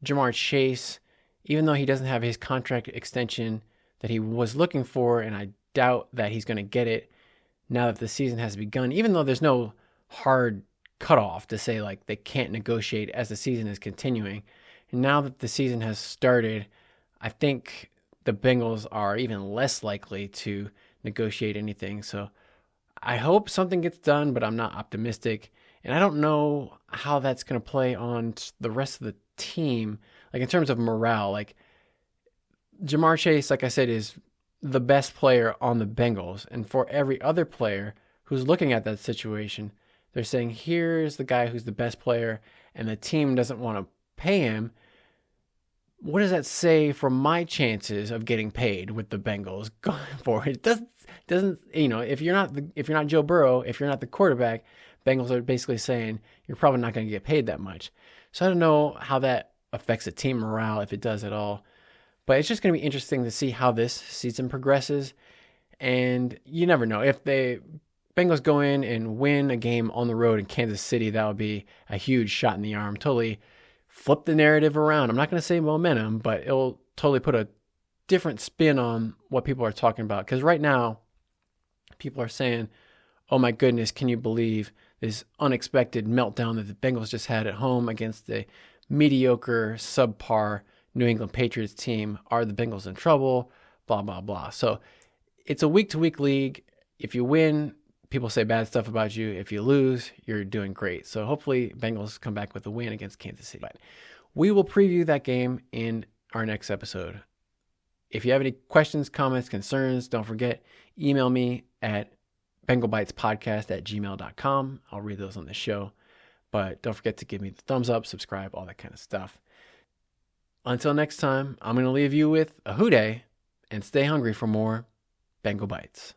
Jamar Chase, even though he doesn't have his contract extension that he was looking for, and I doubt that he's going to get it now that the season has begun, even though there's no hard cutoff to say like they can't negotiate as the season is continuing. And now that the season has started, I think the Bengals are even less likely to negotiate anything. So I hope something gets done, but I'm not optimistic. And I don't know how that's going to play on the rest of the team, like in terms of morale. Like Jamar Chase, like I said, is the best player on the Bengals. And for every other player who's looking at that situation, they're saying, here's the guy who's the best player, and the team doesn't want to pay him. What does that say for my chances of getting paid with the Bengals going forward? It doesn't, if you're not Joe Burrow, if you're not the quarterback, Bengals are basically saying you're probably not going to get paid that much. So I don't know how that affects the team morale, if it does at all. But it's just going to be interesting to see how this season progresses. And you never know. If the Bengals go in and win a game on the road in Kansas City, that would be a huge shot in the arm. Totally flip the narrative around. I'm not going to say momentum, but it'll totally put a different spin on what people are talking about. Because right now, people are saying, oh my goodness, can you believe this unexpected meltdown that the Bengals just had at home against the mediocre, subpar New England Patriots team? Are the Bengals in trouble? Blah, blah, blah. So it's a week-to-week league. If you win, people say bad stuff about you. If you lose, you're doing great. So hopefully Bengals come back with a win against Kansas City. But we will preview that game in our next episode. If you have any questions, comments, concerns, don't forget, email me at bengalbitespodcast@gmail.com. I'll read those on the show. But don't forget to give me the thumbs up, subscribe, all that kind of stuff. Until next time, I'm going to leave you with a hooday and stay hungry for more Bengal Bites.